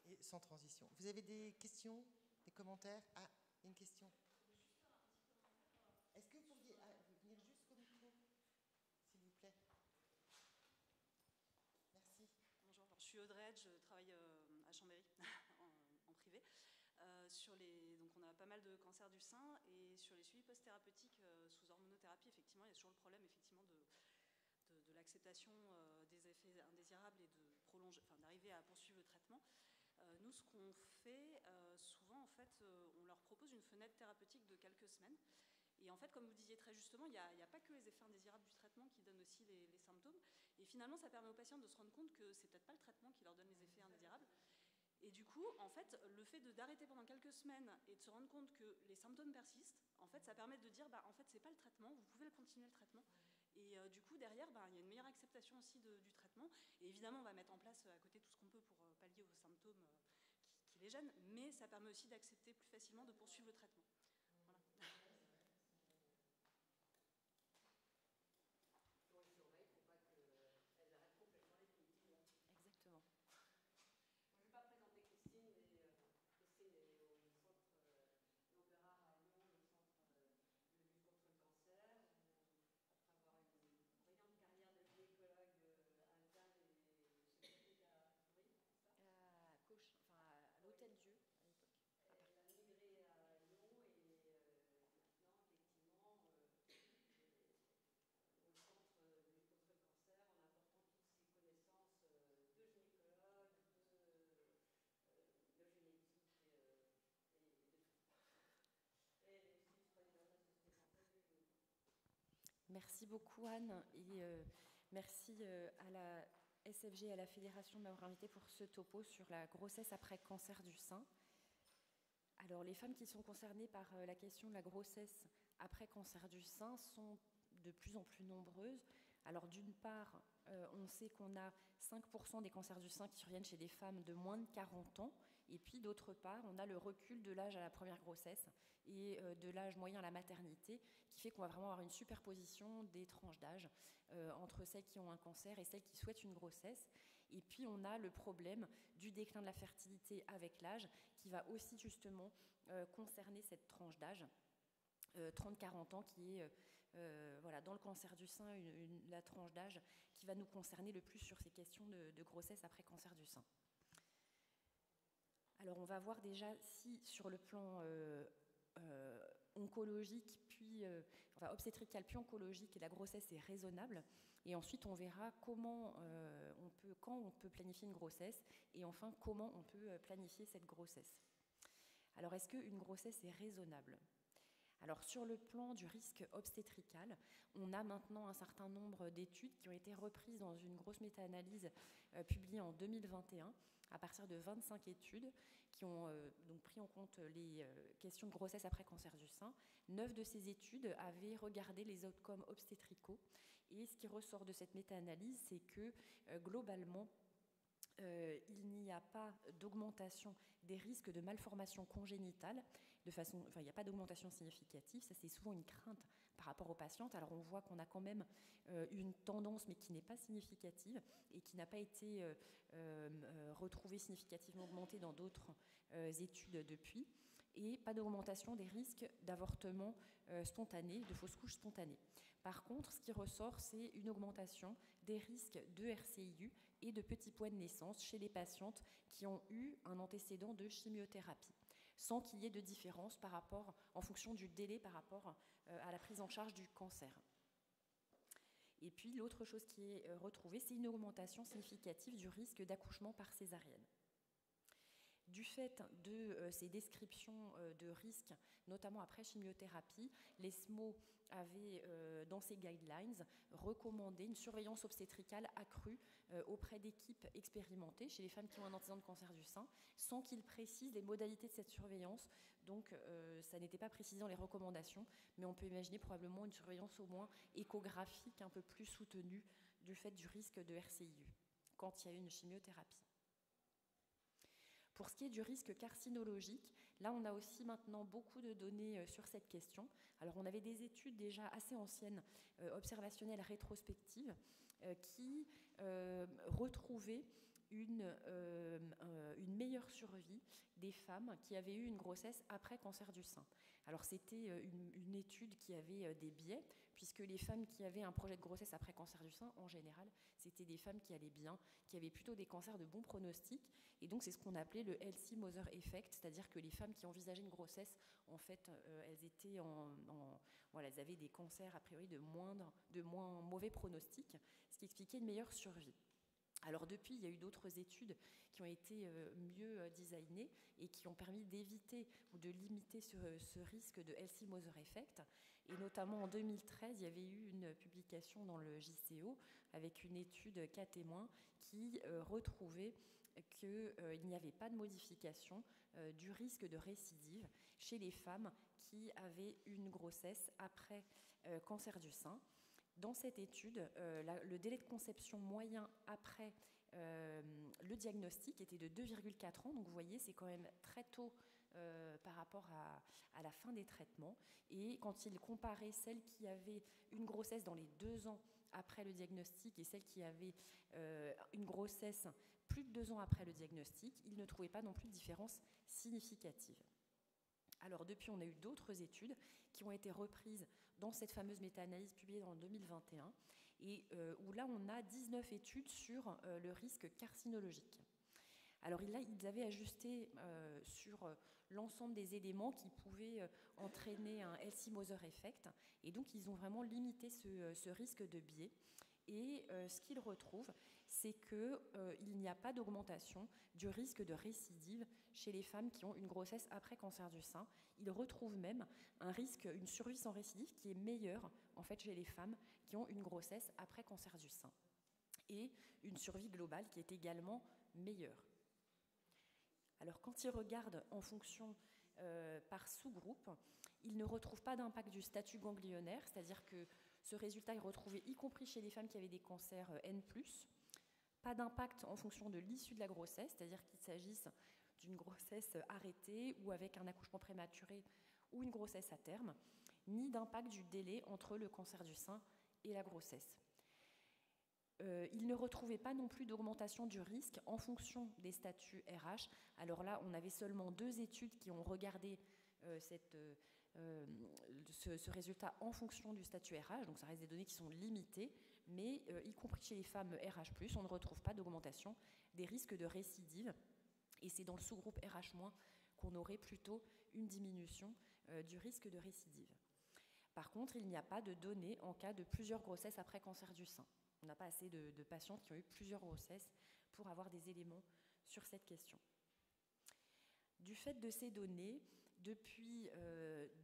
Et sans transition. Vous avez des questions ? Des commentaires ? Ah, une question. Est-ce que vous pourriez venir jusqu'au micro, s'il vous plaît ? Merci. Bonjour, je suis Audrey, je travaille à Chambéry, en privé. Donc on a pas mal de cancers du sein et sur les suivis post-thérapeutiques sous hormonothérapie, effectivement, il y a toujours le problème effectivement de l'acceptation des effets indésirables et d'arriver à poursuivre le traitement. Nous, ce qu'on fait, souvent, en fait, on leur propose une fenêtre thérapeutique de quelques semaines. Et en fait, comme vous disiez très justement, il n'y a pas que les effets indésirables du traitement qui donnent aussi les symptômes. Et finalement, ça permet aux patients de se rendre compte que c'est peut-être pas le traitement qui leur donne les effets indésirables. Et du coup, en fait, le fait d'arrêter pendant quelques semaines et de se rendre compte que les symptômes persistent, en fait, ça permet de dire, en fait, c'est pas le traitement, vous pouvez continuer le traitement. Et du coup, derrière, il y a une meilleure acceptation aussi du traitement. Et évidemment, on va mettre en place à côté tout ce qu'on peut pour pallier aux symptômes qui les gênent, mais ça permet aussi d'accepter plus facilement de poursuivre le traitement. Voilà. Merci beaucoup Anne et merci à la SFG et à la Fédération de m'avoir invité pour ce topo sur la grossesse après cancer du sein. Alors les femmes qui sont concernées par la question de la grossesse après cancer du sein sont de plus en plus nombreuses. Alors d'une part, on sait qu'on a 5% des cancers du sein qui surviennent chez des femmes de moins de 40 ans. Et puis d'autre part, on a le recul de l'âge à la première grossesse et de l'âge moyen à la maternité, qui fait qu'on va vraiment avoir une superposition des tranches d'âge entre celles qui ont un cancer et celles qui souhaitent une grossesse. Et puis on a le problème du déclin de la fertilité avec l'âge, qui va aussi justement concerner cette tranche d'âge, 30-40 ans, qui est voilà, dans le cancer du sein, la tranche d'âge qui va nous concerner le plus sur ces questions de grossesse après cancer du sein. Alors on va voir déjà si sur le plan oncologique, puis obstétrical puis oncologique, la grossesse est raisonnable. Et ensuite on verra comment quand on peut planifier une grossesse, et enfin comment on peut planifier cette grossesse. Alors est-ce qu'une grossesse est raisonnable ? Alors sur le plan du risque obstétrical, on a maintenant un certain nombre d'études qui ont été reprises dans une grosse méta-analyse publiée en 2021, à partir de 25 études qui ont donc pris en compte les questions de grossesse après cancer du sein. 9 de ces études avaient regardé les outcomes obstétricaux, et ce qui ressort de cette méta-analyse, c'est que globalement, il n'y a pas d'augmentation des risques de malformation congénitale, il n'y a pas d'augmentation significative. Ça, c'est souvent une crainte par rapport aux patientes. Alors on voit qu'on a quand même une tendance, mais qui n'est pas significative et qui n'a pas été retrouvée significativement augmentée dans d'autres études depuis. Et pas d'augmentation des risques d'avortement spontané, de fausse couche spontanée. Par contre, ce qui ressort, c'est une augmentation des risques de RCIU et de petits poids de naissance chez les patientes qui ont eu un antécédent de chimiothérapie, sans qu'il y ait de différence en fonction du délai par rapport à la prise en charge du cancer. Et puis l'autre chose qui est retrouvée, c'est une augmentation significative du risque d'accouchement par césarienne. Du fait de ces descriptions de risques, notamment après chimiothérapie, l'ESMO avait, dans ses guidelines, recommandé une surveillance obstétricale accrue auprès d'équipes expérimentées chez les femmes qui ont un antécédent de cancer du sein, sans qu'ils précisent les modalités de cette surveillance. Donc, ça n'était pas précisé dans les recommandations, mais on peut imaginer probablement une surveillance au moins échographique un peu plus soutenue du fait du risque de RCIU quand il y a une chimiothérapie. Pour ce qui est du risque carcinologique, là on a aussi maintenant beaucoup de données sur cette question. Alors on avait des études déjà assez anciennes, observationnelles rétrospectives, qui retrouvaient une meilleure survie des femmes qui avaient eu une grossesse après cancer du sein. Alors c'était une étude qui avait des biais, puisque les femmes qui avaient un projet de grossesse après cancer du sein, en général, c'était des femmes qui allaient bien, qui avaient plutôt des cancers de bon pronostic. Et donc c'est ce qu'on appelait le healthy mother effect, c'est-à-dire que les femmes qui envisageaient une grossesse, en fait, elles étaient voilà, elles avaient des cancers a priori de moins mauvais pronostic, ce qui expliquait une meilleure survie. Alors depuis, il y a eu d'autres études qui ont été mieux designées et qui ont permis d'éviter ou de limiter ce risque de healthy mother effect. Et notamment en 2013, il y avait eu une publication dans le JCO avec une étude cas témoin qui retrouvait qu'il n'y avait pas de modification du risque de récidive chez les femmes qui avaient une grossesse après cancer du sein. Dans cette étude, le délai de conception moyen après le diagnostic était de 2,4 ans. Donc vous voyez, c'est quand même très tôt par rapport à la fin des traitements. Et quand il comparait celles qui avaient une grossesse dans les 2 ans après le diagnostic et celles qui avaient une grossesse plus de 2 ans après le diagnostic, il ne trouvait pas non plus de différence significative. Alors depuis, on a eu d'autres études qui ont été reprises dans cette fameuse méta-analyse publiée en 2021 et où là, on a 19 études sur le risque carcinologique. Alors là, ils avaient ajusté sur l'ensemble des éléments qui pouvaient entraîner un healthy mother effect et donc ils ont vraiment limité ce risque de biais. Et ce qu'ils retrouvent, c'est qu'il n'y a pas d'augmentation du risque de récidive chez les femmes qui ont une grossesse après cancer du sein. Ils retrouvent même une survie sans récidive qui est meilleure en fait chez les femmes qui ont une grossesse après cancer du sein. Et une survie globale qui est également meilleure. Alors quand ils regardent en fonction par sous-groupe, ils ne retrouvent pas d'impact du statut ganglionnaire, c'est-à-dire que ce résultat est retrouvé y compris chez les femmes qui avaient des cancers N+. Pas d'impact en fonction de l'issue de la grossesse, c'est-à-dire qu'il s'agisse d'une grossesse arrêtée ou avec un accouchement prématuré ou une grossesse à terme, ni d'impact du délai entre le cancer du sein et la grossesse. Ils ne retrouvaient pas non plus d'augmentation du risque en fonction des statuts RH. Alors là, on avait seulement 2 études qui ont regardé ce résultat en fonction du statut RH, donc ça reste des données qui sont limitées, mais y compris chez les femmes RH+, on ne retrouve pas d'augmentation des risques de récidive, et c'est dans le sous-groupe RH- qu'on aurait plutôt une diminution du risque de récidive. Par contre, il n'y a pas de données en cas de plusieurs grossesses après cancer du sein. On n'a pas assez de patientes qui ont eu plusieurs grossesses pour avoir des éléments sur cette question. Du fait de ces données, depuis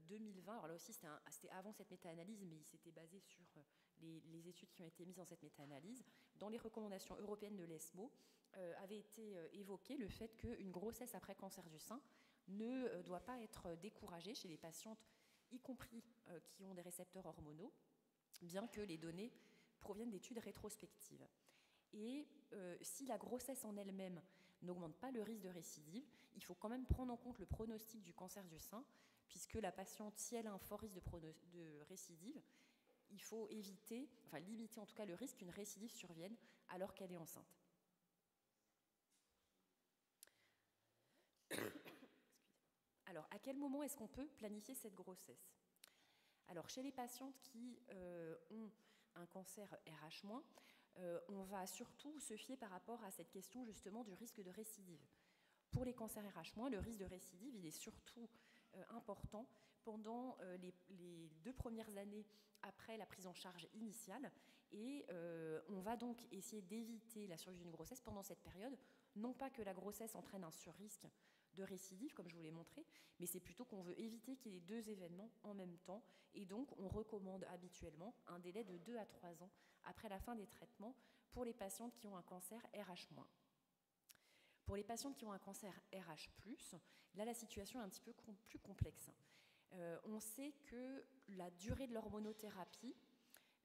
2020, alors là aussi c'était avant cette méta-analyse, mais il s'était basé sur les études qui ont été mises dans cette méta-analyse, dans les recommandations européennes de l'ESMO, avait été évoqué le fait qu'une grossesse après cancer du sein ne doit pas être découragée chez les patientes, y compris qui ont des récepteurs hormonaux, bien que les données proviennent d'études rétrospectives. Et si la grossesse en elle-même n'augmente pas le risque de récidive, il faut quand même prendre en compte le pronostic du cancer du sein, puisque la patiente, si elle a un fort risque de récidive, il faut limiter en tout cas le risque qu'une récidive survienne alors qu'elle est enceinte. Alors, à quel moment est-ce qu'on peut planifier cette grossesse ? Alors, chez les patientes qui ont un cancer RH-, on va surtout se fier par rapport à cette question justement du risque de récidive. Pour les cancers RH-, le risque de récidive, il est surtout important pendant les 2 premières années après la prise en charge initiale, et on va donc essayer d'éviter la survie d'une grossesse pendant cette période, non pas que la grossesse entraîne un surrisque de récidive, comme je vous l'ai montré, mais c'est plutôt qu'on veut éviter qu'il y ait 2 événements en même temps, et donc on recommande habituellement un délai de 2 à 3 ans après la fin des traitements pour les patientes qui ont un cancer RH-. Pour les patientes qui ont un cancer RH+, là la situation est un petit peu plus complexe. On sait que la durée de l'hormonothérapie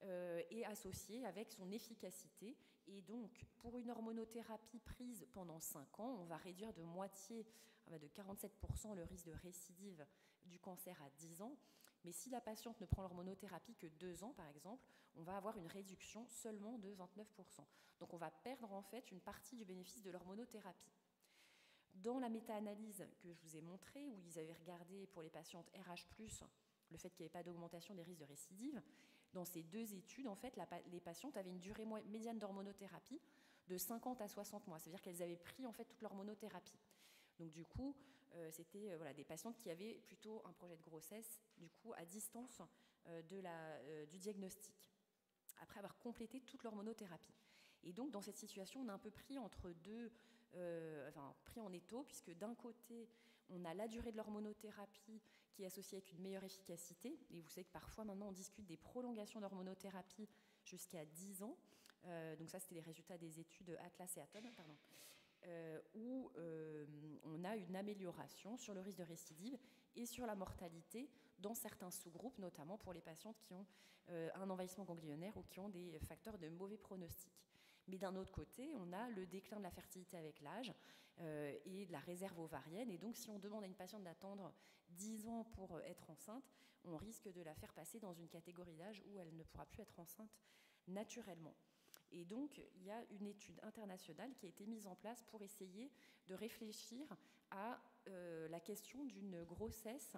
est associée avec son efficacité, et donc pour une hormonothérapie prise pendant 5 ans, on va réduire de moitié, de 47% le risque de récidive du cancer à 10 ans. Mais si la patiente ne prend l'hormonothérapie que 2 ans, par exemple, on va avoir une réduction seulement de 29%. Donc on va perdre en fait une partie du bénéfice de l'hormonothérapie. Dans la méta-analyse que je vous ai montrée, où ils avaient regardé pour les patientes RH+, le fait qu'il n'y avait pas d'augmentation des risques de récidive, dans ces 2 études, en fait, les patientes avaient une durée médiane d'hormonothérapie de 50 à 60 mois. C'est-à-dire qu'elles avaient pris en fait toute l'hormonothérapie. Donc du coup, c'était des patientes qui avaient plutôt un projet de grossesse du coup à distance du diagnostic, après avoir complété toute l'hormonothérapie. Et donc dans cette situation, on a un peu pris entre pris en étau, puisque d'un côté, on a la durée de l'hormonothérapie qui est associée avec une meilleure efficacité, et vous savez que parfois maintenant on discute des prolongations d'hormonothérapie jusqu'à 10 ans. Donc ça, c'était les résultats des études Atlas et Atom, où on a une amélioration sur le risque de récidive et sur la mortalité dans certains sous-groupes, notamment pour les patientes qui ont un envahissement ganglionnaire ou qui ont des facteurs de mauvais pronostic. Mais d'un autre côté, on a le déclin de la fertilité avec l'âge et de la réserve ovarienne. Et donc, si on demande à une patiente d'attendre 10 ans pour être enceinte, on risque de la faire passer dans une catégorie d'âge où elle ne pourra plus être enceinte naturellement. Et donc, il y a une étude internationale qui a été mise en place pour essayer de réfléchir à la question d'une grossesse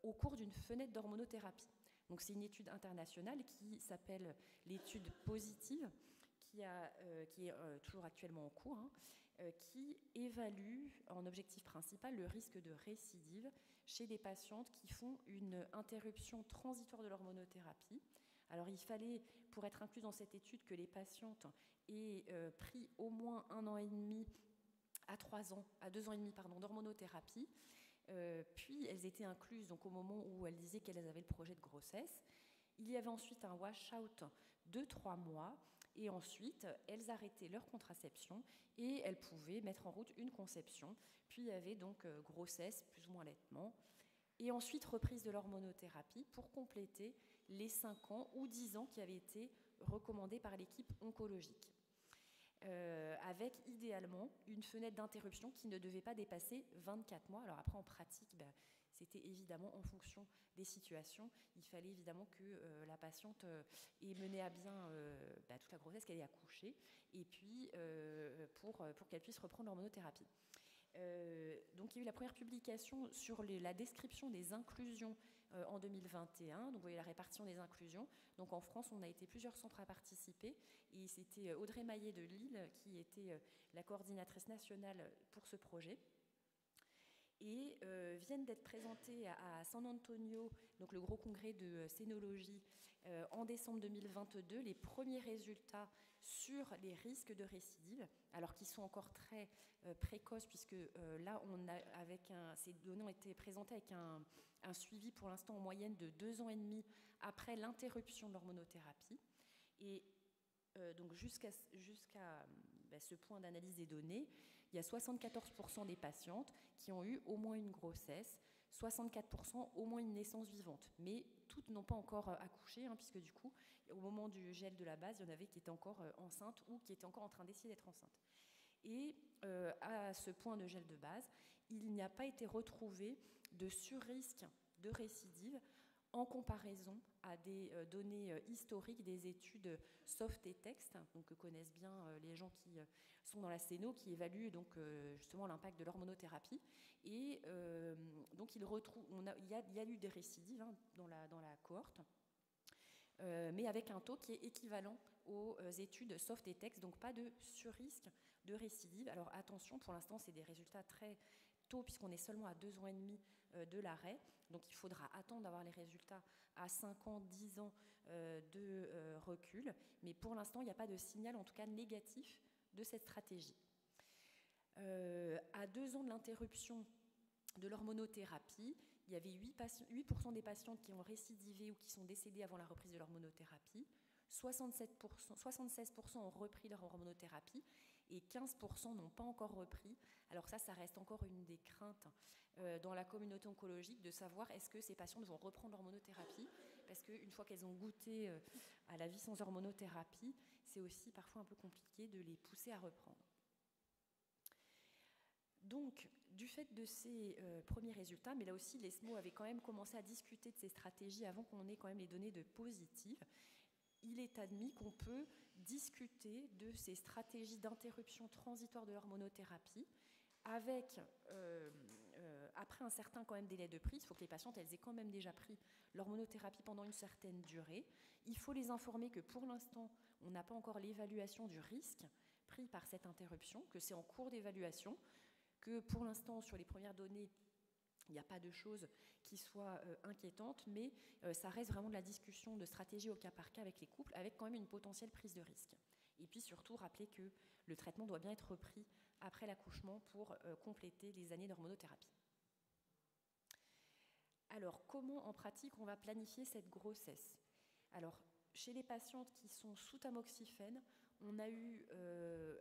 au cours d'une fenêtre d'hormonothérapie. Donc, c'est une étude internationale qui s'appelle l'étude positive, qui est toujours actuellement en cours, qui évalue en objectif principal le risque de récidive chez des patientes qui font une interruption transitoire de l'hormonothérapie. Alors il fallait, pour être inclus dans cette étude, que les patientes aient pris au moins 1 an et demi à 3 ans, à 2 ans et demi, pardon, d'hormonothérapie. Puis elles étaient incluses donc, au moment où elles disaient qu'elles avaient le projet de grossesse. Il y avait ensuite un wash-out de 3 mois. Et ensuite, elles arrêtaient leur contraception et elles pouvaient mettre en route une conception. Puis il y avait donc grossesse, plus ou moins allaitement. Et ensuite, reprise de l'hormonothérapie pour compléter les 5 ans ou 10 ans qui avaient été recommandés par l'équipe oncologique. Avec idéalement une fenêtre d'interruption qui ne devait pas dépasser 24 mois. Alors après, en pratique, c'était évidemment en fonction des situations. Il fallait évidemment que la patiente ait mené à bien toute la grossesse, qu'elle ait accouché, et puis pour qu'elle puisse reprendre l'hormonothérapie. Donc il y a eu la première publication sur la description des inclusions en 2021. Donc vous voyez la répartition des inclusions. Donc en France, on a été plusieurs centres à participer. Et c'était Audrey Maillet de Lille qui était la coordinatrice nationale pour ce projet. Et viennent d'être présentés à San Antonio, donc le gros congrès de cénologie, en décembre 2022, les premiers résultats sur les risques de récidive, alors qu'ils sont encore très précoces, puisque là, ces données ont été présentées avec un suivi pour l'instant en moyenne de 2 ans et demi après l'interruption de l'hormonothérapie. Et donc jusqu'à ce point d'analyse des données, il y a 74% des patientes qui ont eu au moins une grossesse, 64% au moins une naissance vivante. Mais toutes n'ont pas encore accouché, puisque du coup, au moment du gel de la base, il y en avait qui étaient encore enceintes ou qui étaient encore en train d'essayer d'être enceintes. Et à ce point de gel de base, il n'y a pas été retrouvé de surrisque de récidive en comparaison à des données historiques des études soft et text, donc que connaissent bien les gens qui sont dans la céno, qui évaluent donc justement l'impact de l'hormonothérapie. Et donc il y a eu des récidives dans la cohorte, mais avec un taux qui est équivalent aux études soft et text, donc pas de surrisque de récidive. Alors attention, pour l'instant c'est des résultats très tôt puisqu'on est seulement à 2 ans et demi de l'arrêt. Donc il faudra attendre d'avoir les résultats à 5 ans, 10 ans de recul. Mais pour l'instant, il n'y a pas de signal, en tout cas négatif, de cette stratégie. À 2 ans de l'interruption de l'hormonothérapie, il y avait 8% des patientes qui ont récidivé ou qui sont décédées avant la reprise de l'hormonothérapie. 76% ont repris leur hormonothérapie et 15% n'ont pas encore repris. Alors ça reste encore une des craintes dans la communauté oncologique de savoir est-ce que ces patientes vont reprendre l'hormonothérapie, parce qu'une fois qu'elles ont goûté à la vie sans hormonothérapie, c'est aussi parfois un peu compliqué de les pousser à reprendre. Donc, du fait de ces premiers résultats, mais là aussi l'ESMO avait quand même commencé à discuter de ces stratégies avant qu'on ait quand même les données de positives, il est admis qu'on peut discuter de ces stratégies d'interruption transitoire de l'hormonothérapie avec, après un certain quand même délai de prise. Il faut que les patientes elles aient quand même déjà pris l'hormonothérapie pendant une certaine durée. Il faut les informer que pour l'instant, on n'a pas encore l'évaluation du risque pris par cette interruption, que c'est en cours d'évaluation, que pour l'instant, sur les premières données, il n'y a pas de choses qui soient inquiétantes, mais ça reste vraiment de la discussion de stratégie au cas par cas avec les couples, avec quand même une potentielle prise de risque. Et puis surtout, rappeler que le traitement doit bien être repris après l'accouchement pour compléter les années d'hormonothérapie. Alors, comment en pratique on va planifier cette grossesse ? Alors, chez les patientes qui sont sous tamoxifène, on a eu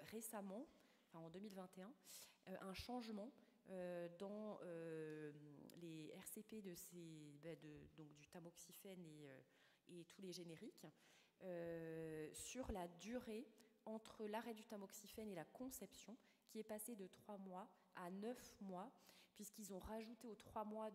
récemment, en 2021, un changement dans les RCP donc du tamoxifène et tous les génériques sur la durée entre l'arrêt du tamoxifène et la conception, qui est passée de 3 mois à 9 mois, puisqu'ils ont rajouté aux 3 mois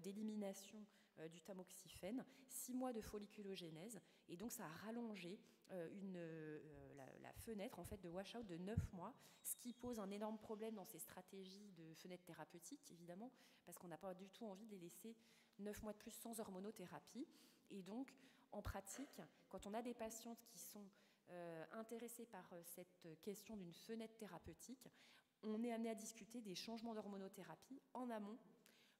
d'élimination du tamoxifène 6 mois de folliculogénèse, et donc ça a rallongé la fenêtre en fait, de wash-out de 9 mois, ce qui pose un énorme problème dans ces stratégies de fenêtre thérapeutique, évidemment, parce qu'on n'a pas du tout envie de les laisser 9 mois de plus sans hormonothérapie. Et donc, en pratique, quand on a des patientes qui sont intéressées par cette question d'une fenêtre thérapeutique, on est amené à discuter des changements d'hormonothérapie en amont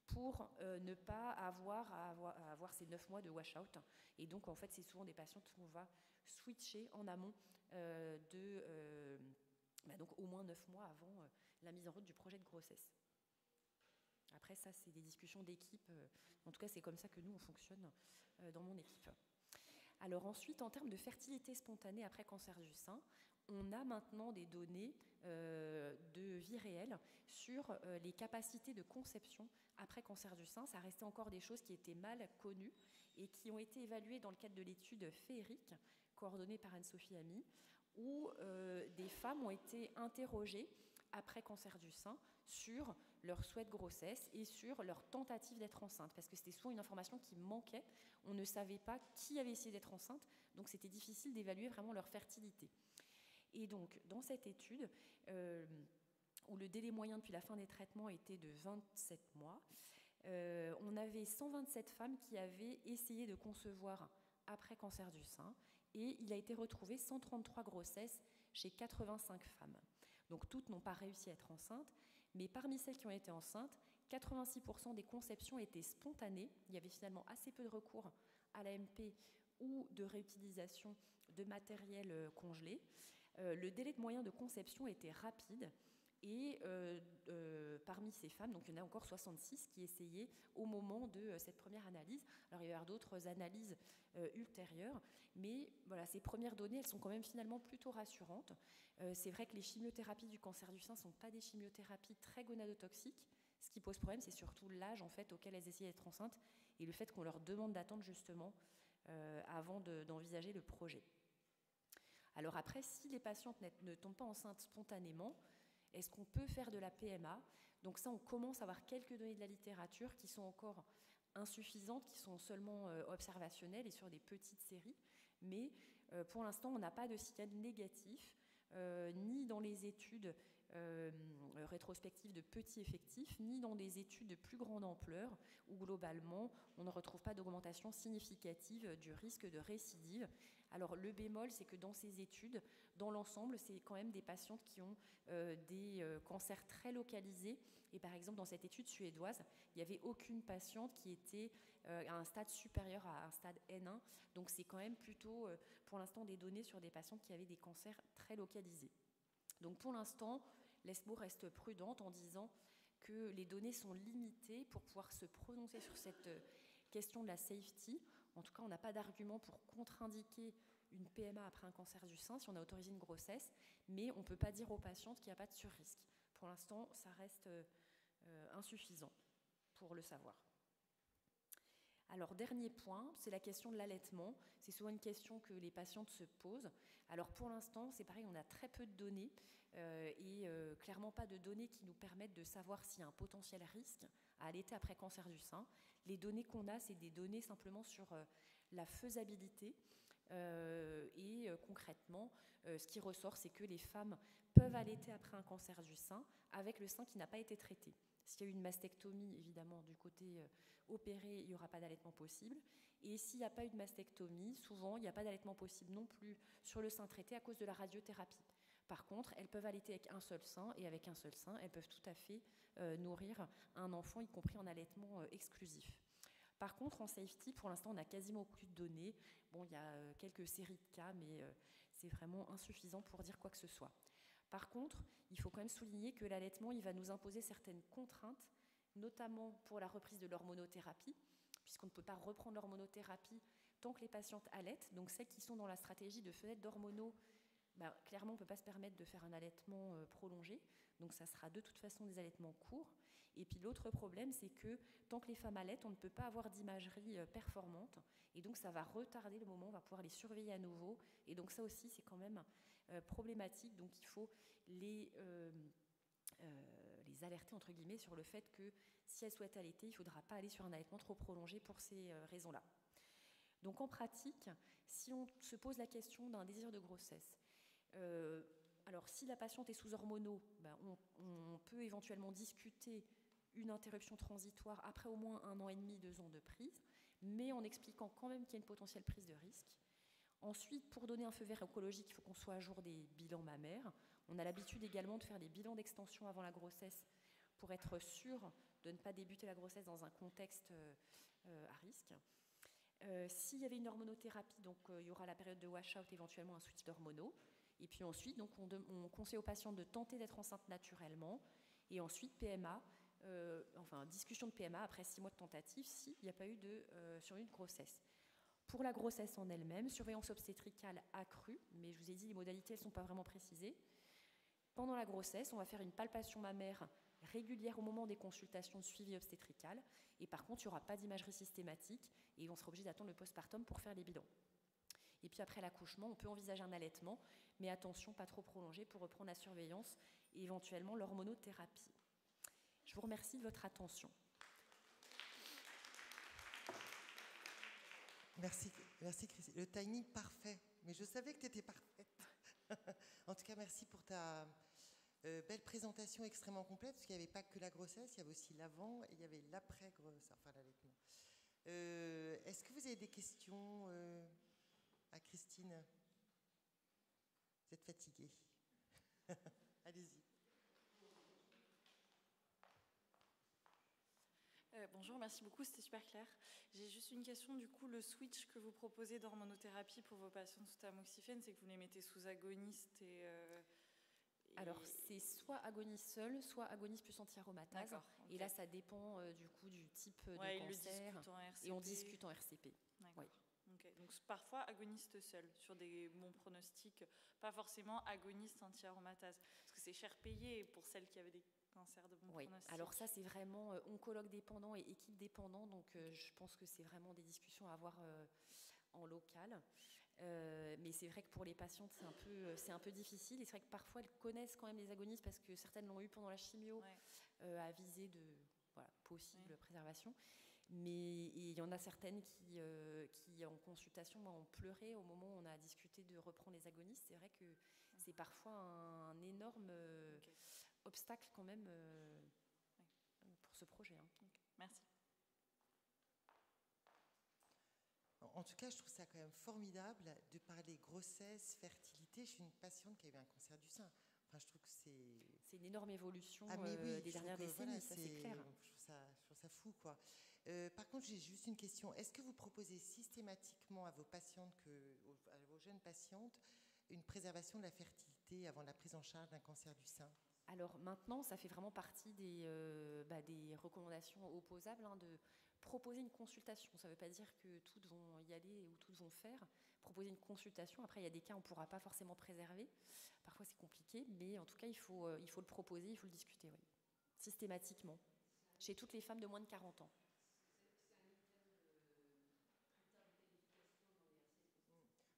pour ne pas avoir à avoir ces 9 mois de wash-out. Et donc, en fait, c'est souvent des patientes qu'on va switcher en amont donc au moins 9 mois avant la mise en route du projet de grossesse. Après, ça, c'est des discussions d'équipe. En tout cas, c'est comme ça que nous, on fonctionne dans mon équipe. Alors ensuite, en termes de fertilité spontanée après cancer du sein, on a maintenant des données de vie réelle sur les capacités de conception après cancer du sein. Ça restait encore des choses qui étaient mal connues et qui ont été évaluées dans le cadre de l'étude FEERIC, coordonnée par Anne-Sophie Ami, où des femmes ont été interrogées après cancer du sein sur leur souhait de grossesse et sur leur tentative d'être enceinte, parce que c'était souvent une information qui manquait. On ne savait pas qui avait essayé d'être enceinte, donc c'était difficile d'évaluer vraiment leur fertilité. Et donc, dans cette étude, où le délai moyen depuis la fin des traitements était de 27 mois, on avait 127 femmes qui avaient essayé de concevoir après cancer du sein, et il a été retrouvé 133 grossesses chez 85 femmes. Donc toutes n'ont pas réussi à être enceintes, mais parmi celles qui ont été enceintes, 86% des conceptions étaient spontanées. Il y avait finalement assez peu de recours à l'AMP ou de réutilisation de matériel congelé. Le délai moyen de conception était rapide. Et parmi ces femmes, donc il y en a encore 66 qui essayaient au moment de cette première analyse. Alors il va y avoir d'autres analyses ultérieures, mais voilà, ces premières données, elles sont quand même finalement plutôt rassurantes. C'est vrai que les chimiothérapies du cancer du sein ne sont pas des chimiothérapies très gonadotoxiques. Ce qui pose problème, c'est surtout l'âge en fait, auquel elles essayaient d'être enceintes et le fait qu'on leur demande d'attendre justement avant d'envisager le projet. Alors après, si les patientes ne tombent pas enceintes spontanément, est-ce qu'on peut faire de la PMA? Donc ça, on commence à avoir quelques données de la littérature qui sont encore insuffisantes, qui sont seulement observationnelles et sur des petites séries. Mais pour l'instant, on n'a pas de signal négatif, ni dans les études rétrospectives de petits effectifs, ni dans des études de plus grande ampleur, où globalement, on ne retrouve pas d'augmentation significative du risque de récidive. Alors le bémol, c'est que dans ces études, dans l'ensemble, c'est quand même des patientes qui ont des cancers très localisés. Et par exemple, dans cette étude suédoise, il n'y avait aucune patiente qui était à un stade supérieur à un stade N1. Donc c'est quand même plutôt, pour l'instant, des données sur des patientes qui avaient des cancers très localisés. Donc pour l'instant, l'ESMO reste prudente en disant que les données sont limitées pour pouvoir se prononcer sur cette question de la safety. En tout cas, on n'a pas d'argument pour contre-indiquer une PMA après un cancer du sein si on a autorisé une grossesse, mais on ne peut pas dire aux patientes qu'il n'y a pas de surrisque. Pour l'instant, ça reste insuffisant pour le savoir. Alors, dernier point, c'est la question de l'allaitement. C'est souvent une question que les patientes se posent. Alors, pour l'instant, c'est pareil, on a très peu de données et clairement pas de données qui nous permettent de savoir s'il y a un potentiel risque à allaiter après cancer du sein. Les données qu'on a, c'est des données simplement sur la faisabilité et concrètement, ce qui ressort, c'est que les femmes peuvent allaiter après un cancer du sein avec le sein qui n'a pas été traité. S'il y a eu une mastectomie, évidemment, du côté opéré, il n'y aura pas d'allaitement possible. Et s'il n'y a pas eu de mastectomie, souvent, il n'y a pas d'allaitement possible non plus sur le sein traité à cause de la radiothérapie. Par contre, elles peuvent allaiter avec un seul sein, et avec un seul sein, elles peuvent tout à fait nourrir un enfant, y compris en allaitement exclusif. Par contre, en safety, pour l'instant, on n'a quasiment aucune donnée. Bon, il y a quelques séries de cas, mais c'est vraiment insuffisant pour dire quoi que ce soit. Par contre, il faut quand même souligner que l'allaitement, il va nous imposer certaines contraintes, notamment pour la reprise de l'hormonothérapie, puisqu'on ne peut pas reprendre l'hormonothérapie tant que les patientes allaitent. Donc celles qui sont dans la stratégie de fenêtre d'hormonaux, clairement, on ne peut pas se permettre de faire un allaitement prolongé. Donc ça sera de toute façon des allaitements courts. Et puis l'autre problème, c'est que tant que les femmes allaitent, on ne peut pas avoir d'imagerie performante. Et donc ça va retarder le moment, on va pouvoir les surveiller à nouveau. Et donc ça aussi, c'est quand même problématique. Donc il faut les alerter, entre guillemets, sur le fait que si elles souhaitent allaiter, il ne faudra pas aller sur un allaitement trop prolongé pour ces raisons-là. Donc en pratique, si on se pose la question d'un désir de grossesse, alors si la patiente est sous hormonaux, on peut éventuellement discuter une interruption transitoire après au moins 1 an et demi, 2 ans de prise, mais en expliquant quand même qu'il y a une potentielle prise de risque. Ensuite, pour donner un feu vert oncologique, il faut qu'on soit à jour des bilans mammaires. On a l'habitude également de faire des bilans d'extension avant la grossesse pour être sûr de ne pas débuter la grossesse dans un contexte à risque. S'il y avait une hormonothérapie, donc il y aura la période de wash-out, éventuellement un switch d'hormonaux. Et puis ensuite, donc, on conseille aux patients de tenter d'être enceinte naturellement. Et ensuite, PMA, discussion de PMA après 6 mois de tentative, s'il n'y a pas eu de survie de grossesse. Pour la grossesse en elle-même, surveillance obstétricale accrue, mais je vous ai dit, les modalités, elles ne sont pas vraiment précisées. Pendant la grossesse, on va faire une palpation mammaire régulière au moment des consultations de suivi obstétrical. Et par contre, il n'y aura pas d'imagerie systématique et on sera obligé d'attendre le postpartum pour faire les bilans. Et puis après l'accouchement, on peut envisager un allaitement, mais attention, pas trop prolongé pour reprendre la surveillance et éventuellement l'hormonothérapie. Je vous remercie de votre attention. Merci Christine. Le timing parfait, mais je savais que tu étais parfaite. En tout cas, merci pour ta belle présentation extrêmement complète, parce qu'il n'y avait pas que la grossesse, il y avait aussi l'avant et il y avait l'après-grossesse, enfin l'allaitement. Est-ce que vous avez des questions à Christine? Vous êtes fatiguée. Allez-y. Bonjour, merci beaucoup, c'était super clair. J'ai juste une question, du coup, le switch que vous proposez d'hormonothérapie pour vos patients sous tamoxifène, c'est que vous les mettez sous agoniste Alors, c'est soit agoniste seul, soit agoniste plus anti-aromatase. Okay. Et là, ça dépend du coup du type de cancer. Et on discute en RCP. D'accord. Oui. Okay. Donc, parfois, agoniste seul, sur des bons pronostics, pas forcément agoniste anti-aromatase. Parce que c'est cher payé pour celles qui avaient des cancers de bons pronostics. Alors ça, c'est vraiment oncologue dépendant et équipe dépendant. Donc, je pense que c'est vraiment des discussions à avoir en local. Mais c'est vrai que pour les patientes, c'est un peu difficile. Et c'est vrai que parfois, elles connaissent quand même les agonistes parce que certaines l'ont eu pendant la chimio à visée de possible préservation. Mais il y en a certaines qui en consultation, ont pleuré au moment où on a discuté de reprendre les agonistes. C'est vrai que c'est parfois un énorme obstacle quand même pour ce projet. Okay. Merci. En tout cas, je trouve ça quand même formidable de parler grossesse, fertilité. Je suis une patiente qui a eu un cancer du sein. Enfin, je trouve que c'est une énorme évolution des dernières décennies, ça c'est clair. Je trouve ça fou, quoi. Par contre, j'ai juste une question. Est-ce que vous proposez systématiquement à vos patientes, à vos jeunes patientes, une préservation de la fertilité avant la prise en charge d'un cancer du sein? Alors maintenant, ça fait vraiment partie des recommandations opposables de proposer une consultation. Ça ne veut pas dire que toutes vont y aller ou toutes vont faire. Proposer une consultation. Après, il y a des cas où on ne pourra pas forcément préserver. Parfois, c'est compliqué, mais en tout cas, il faut le proposer, il faut le discuter, oui. Systématiquement. Chez toutes les femmes de moins de 40 ans.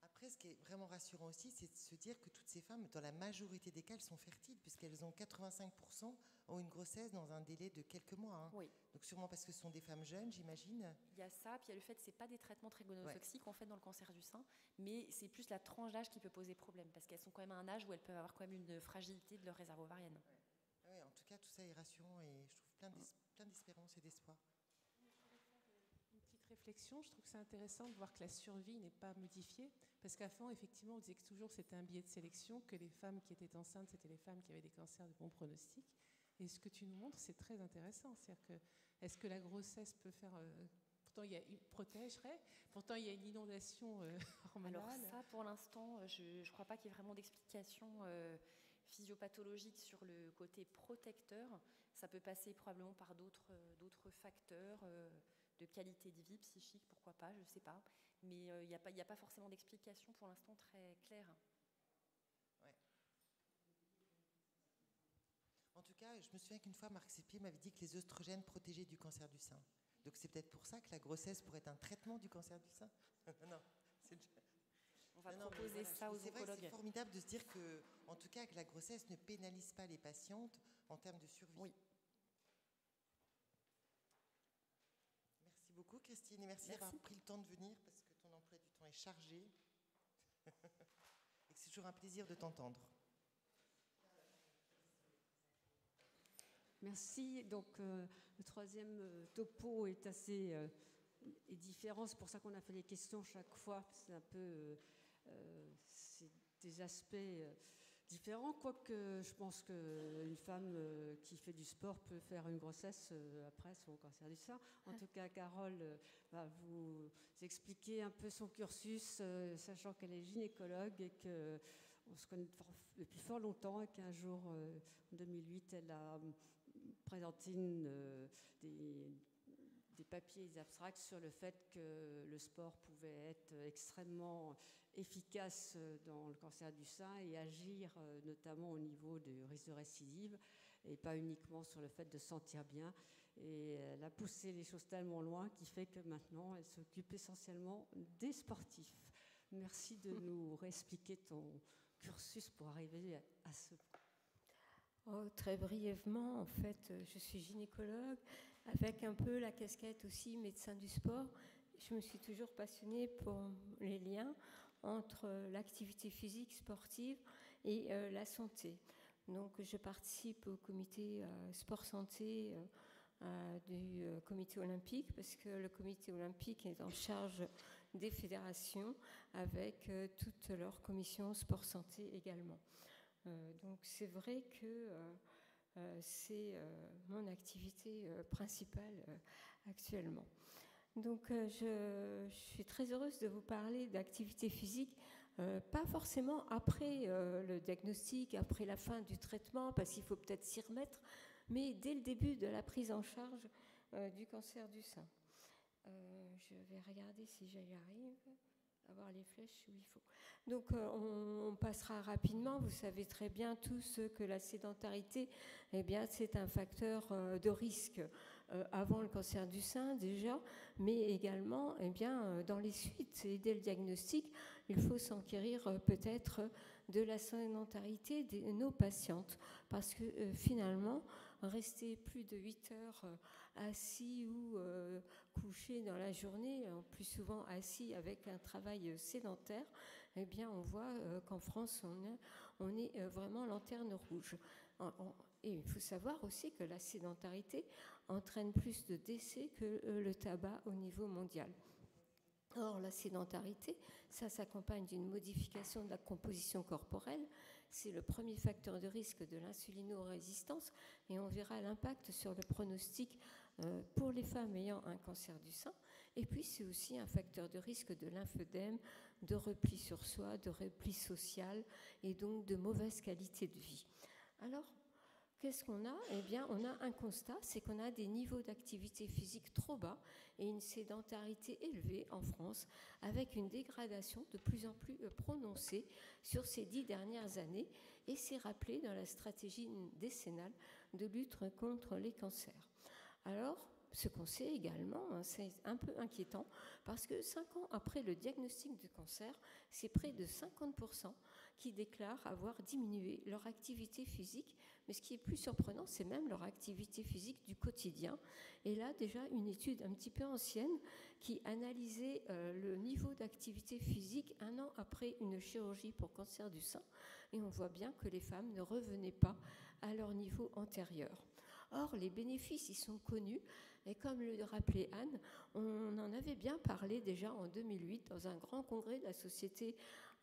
Après, ce qui est vraiment rassurant aussi, c'est de se dire que toutes ces femmes, dans la majorité des cas, elles sont fertiles, puisqu'elles ont 85% ont une grossesse dans un délai de quelques mois. Oui. Donc sûrement parce que ce sont des femmes jeunes, j'imagine. Il y a ça, puis il y a le fait que ce n'est pas des traitements très gonotoxiques en fait dans le cancer du sein, mais c'est plus la tranche d'âge qui peut poser problème, parce qu'elles sont quand même à un âge où elles peuvent avoir quand même une fragilité de leur réserve ovarienne. Oui, en tout cas, tout ça est rassurant et je trouve plein d'espérance et d'espoir. Une petite réflexion, je trouve que c'est intéressant de voir que la survie n'est pas modifiée, parce qu'avant, effectivement, on disait que toujours c'était un biais de sélection, que les femmes qui étaient enceintes, c'était les femmes qui avaient des cancers de bon pronostic. Et ce que tu nous montres, c'est très intéressant. C'est-à-dire que, est-ce que la grossesse peut faire... pourtant, protégerait. Pourtant, il y a une inondation hormonale. Alors ça, pour l'instant, je ne crois pas qu'il y ait vraiment d'explication physiopathologique sur le côté protecteur. Ça peut passer probablement par d'autres facteurs de qualité de vie psychique, pourquoi pas, je ne sais pas. Mais il n'y a pas forcément d'explication pour l'instant très claire. Ouais. En tout cas, je me souviens qu'une fois, Marc Sépier m'avait dit que les œstrogènes protégeaient du cancer du sein. Donc c'est peut-être pour ça que la grossesse pourrait être un traitement du cancer du sein. Non, c'est... On va proposer ça aux oncologues. C'est formidable de se dire que, en tout cas, que la grossesse ne pénalise pas les patientes en termes de survie. Oui. Merci beaucoup, Christine, et merci d'avoir pris le temps de venir parce que ton emploi du temps est chargé. Et que c'est toujours un plaisir de t'entendre. Merci. Donc, le troisième topo est assez est différent. C'est pour ça qu'on a fait les questions chaque fois. C'est un peu c'est des aspects différent, quoique je pense qu'une femme qui fait du sport peut faire une grossesse après son cancer du sein. En tout cas, Carole va vous expliquer un peu son cursus, sachant qu'elle est gynécologue et qu'on se connaît depuis fort longtemps, et qu'un jour, en 2008, elle a présenté des papiers abstracts sur le fait que le sport pouvait être extrêmement efficace dans le cancer du sein et agir notamment au niveau du risque de récidive, et pas uniquement sur le fait de se sentir bien. Et elle a poussé les choses tellement loin qui fait que maintenant elle s'occupe essentiellement des sportifs. Merci de nous réexpliquer ton cursus pour arriver à ce point. Oh, très brièvement, en fait, je suis gynécologue avec un peu la casquette aussi médecin du sport. Je me suis toujours passionnée pour les liens entre l'activité physique sportive et la santé. Donc, je participe au comité sport santé du comité olympique, parce que le comité olympique est en charge des fédérations avec toutes leurs commissions sport santé également. Donc, c'est vrai que c'est mon activité principale actuellement. Donc, je suis très heureuse de vous parler d'activité physique, pas forcément après le diagnostic, après la fin du traitement, parce qu'il faut peut-être s'y remettre, mais dès le début de la prise en charge du cancer du sein. Je vais regarder si j'y arrive, avoir les flèches où il faut. Donc, on passera rapidement. Vous savez très bien tous que la sédentarité, eh bien, c'est un facteur de risque avant le cancer du sein déjà, mais également eh bien, dans les suites. Et dès le diagnostic, il faut s'enquérir peut-être de la sédentarité de nos patientes, parce que finalement, rester plus de 8 heures assis ou couché dans la journée, plus souvent assis avec un travail sédentaire, eh bien, on voit qu'en France, on est vraiment lanterne rouge. Et il faut savoir aussi que la sédentarité entraîne plus de décès que le tabac au niveau mondial. Or, la sédentarité, ça s'accompagne d'une modification de la composition corporelle. C'est le premier facteur de risque de l'insulinorésistance, et on verra l'impact sur le pronostic pour les femmes ayant un cancer du sein. Et puis, c'est aussi un facteur de risque de lymphœdème, de repli sur soi, de repli social, et donc de mauvaise qualité de vie. Alors, qu'est-ce qu'on a ? Eh bien, on a un constat, c'est qu'on a des niveaux d'activité physique trop bas et une sédentarité élevée en France, avec une dégradation de plus en plus prononcée sur ces 10 dernières années, et c'est rappelé dans la stratégie décennale de lutte contre les cancers. Alors, ce qu'on sait également, c'est un peu inquiétant, parce que 5 ans après le diagnostic du cancer, c'est près de 50% qui déclarent avoir diminué leur activité physique. Mais ce qui est plus surprenant, c'est même leur activité physique du quotidien. Et là, déjà, une étude un petit peu ancienne qui analysait le niveau d'activité physique 1 an après une chirurgie pour cancer du sein. Et on voit bien que les femmes ne revenaient pas à leur niveau antérieur. Or, les bénéfices, ils sont connus. Et comme le rappelait Anne, on en avait bien parlé déjà en 2008 dans un grand congrès de la Société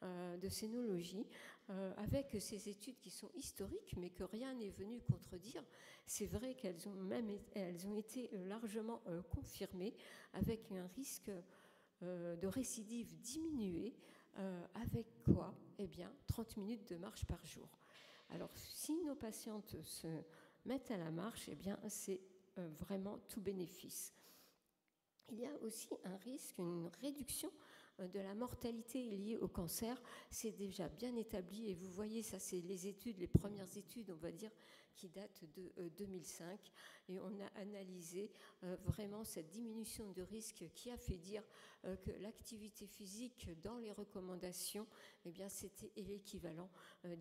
de scénologie, avec ces études qui sont historiques, mais que rien n'est venu contredire. C'est vrai qu'elles ont été largement confirmées, avec un risque de récidive diminué, avec quoi ? Eh bien, 30 minutes de marche par jour. Alors, si nos patientes se mettent à la marche, eh bien, c'est vraiment tout bénéfice. Il y a aussi un risque, une réduction de la mortalité liée au cancer. C'est déjà bien établi, et vous voyez, ça c'est les études, les premières études, on va dire, qui datent de 2005, et on a analysé vraiment cette diminution de risque qui a fait dire que l'activité physique dans les recommandations, eh bien, c'était l'équivalent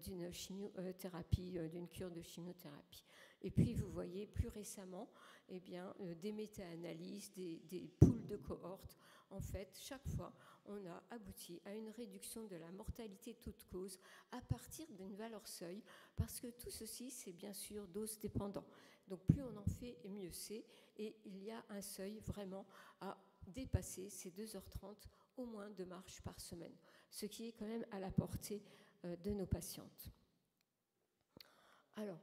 d'une chimiothérapie, d'une cure de chimiothérapie. Et puis, vous voyez, plus récemment, eh bien, des méta-analyses, des poules de cohortes. En fait, chaque fois, on a abouti à une réduction de la mortalité toute cause à partir d'une valeur seuil, parce que tout ceci, c'est bien sûr dose dépendant. Donc, plus on en fait, et mieux c'est. Et il y a un seuil vraiment à dépasser, c'est 2h30 au moins de marche par semaine, ce qui est quand même à la portée de nos patientes. Alors,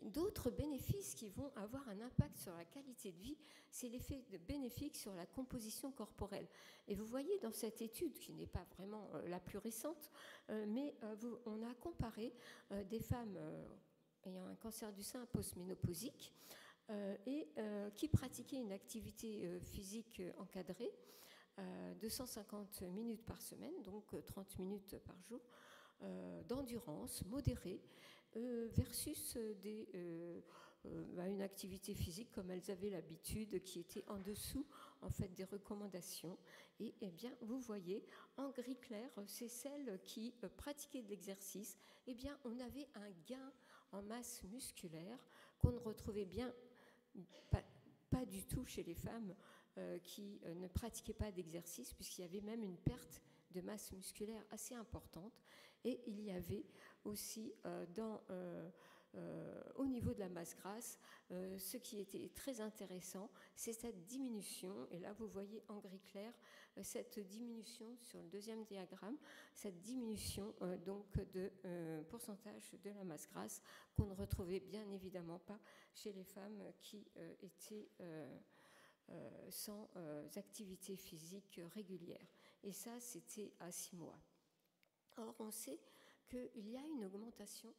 d'autres bénéfices qui vont avoir un impact sur la qualité de vie, c'est l'effet bénéfique sur la composition corporelle. Et vous voyez dans cette étude, qui n'est pas vraiment la plus récente, mais on a comparé des femmes ayant un cancer du sein post-ménopausique et qui pratiquaient une activité physique encadrée de 150 minutes par semaine, donc 30 minutes par jour, d'endurance modérée, versus une activité physique comme elles avaient l'habitude, qui était en dessous en fait des recommandations. Et eh bien, vous voyez, en gris clair, c'est celles qui pratiquaient de l'exercice. Eh bien, on avait un gain en masse musculaire qu'on ne retrouvait pas du tout chez les femmes qui ne pratiquaient pas d'exercice, puisqu'il y avait même une perte de masse musculaire assez importante. Et il y avait aussi au niveau de la masse grasse, ce qui était très intéressant, c'est cette diminution. Et là, vous voyez en gris clair cette diminution sur le deuxième diagramme, cette diminution donc de pourcentage de la masse grasse qu'on ne retrouvait bien évidemment pas chez les femmes qui étaient sans activité physique régulière. Et ça, c'était à 6 mois. Or, on sait qu'il y a une augmentation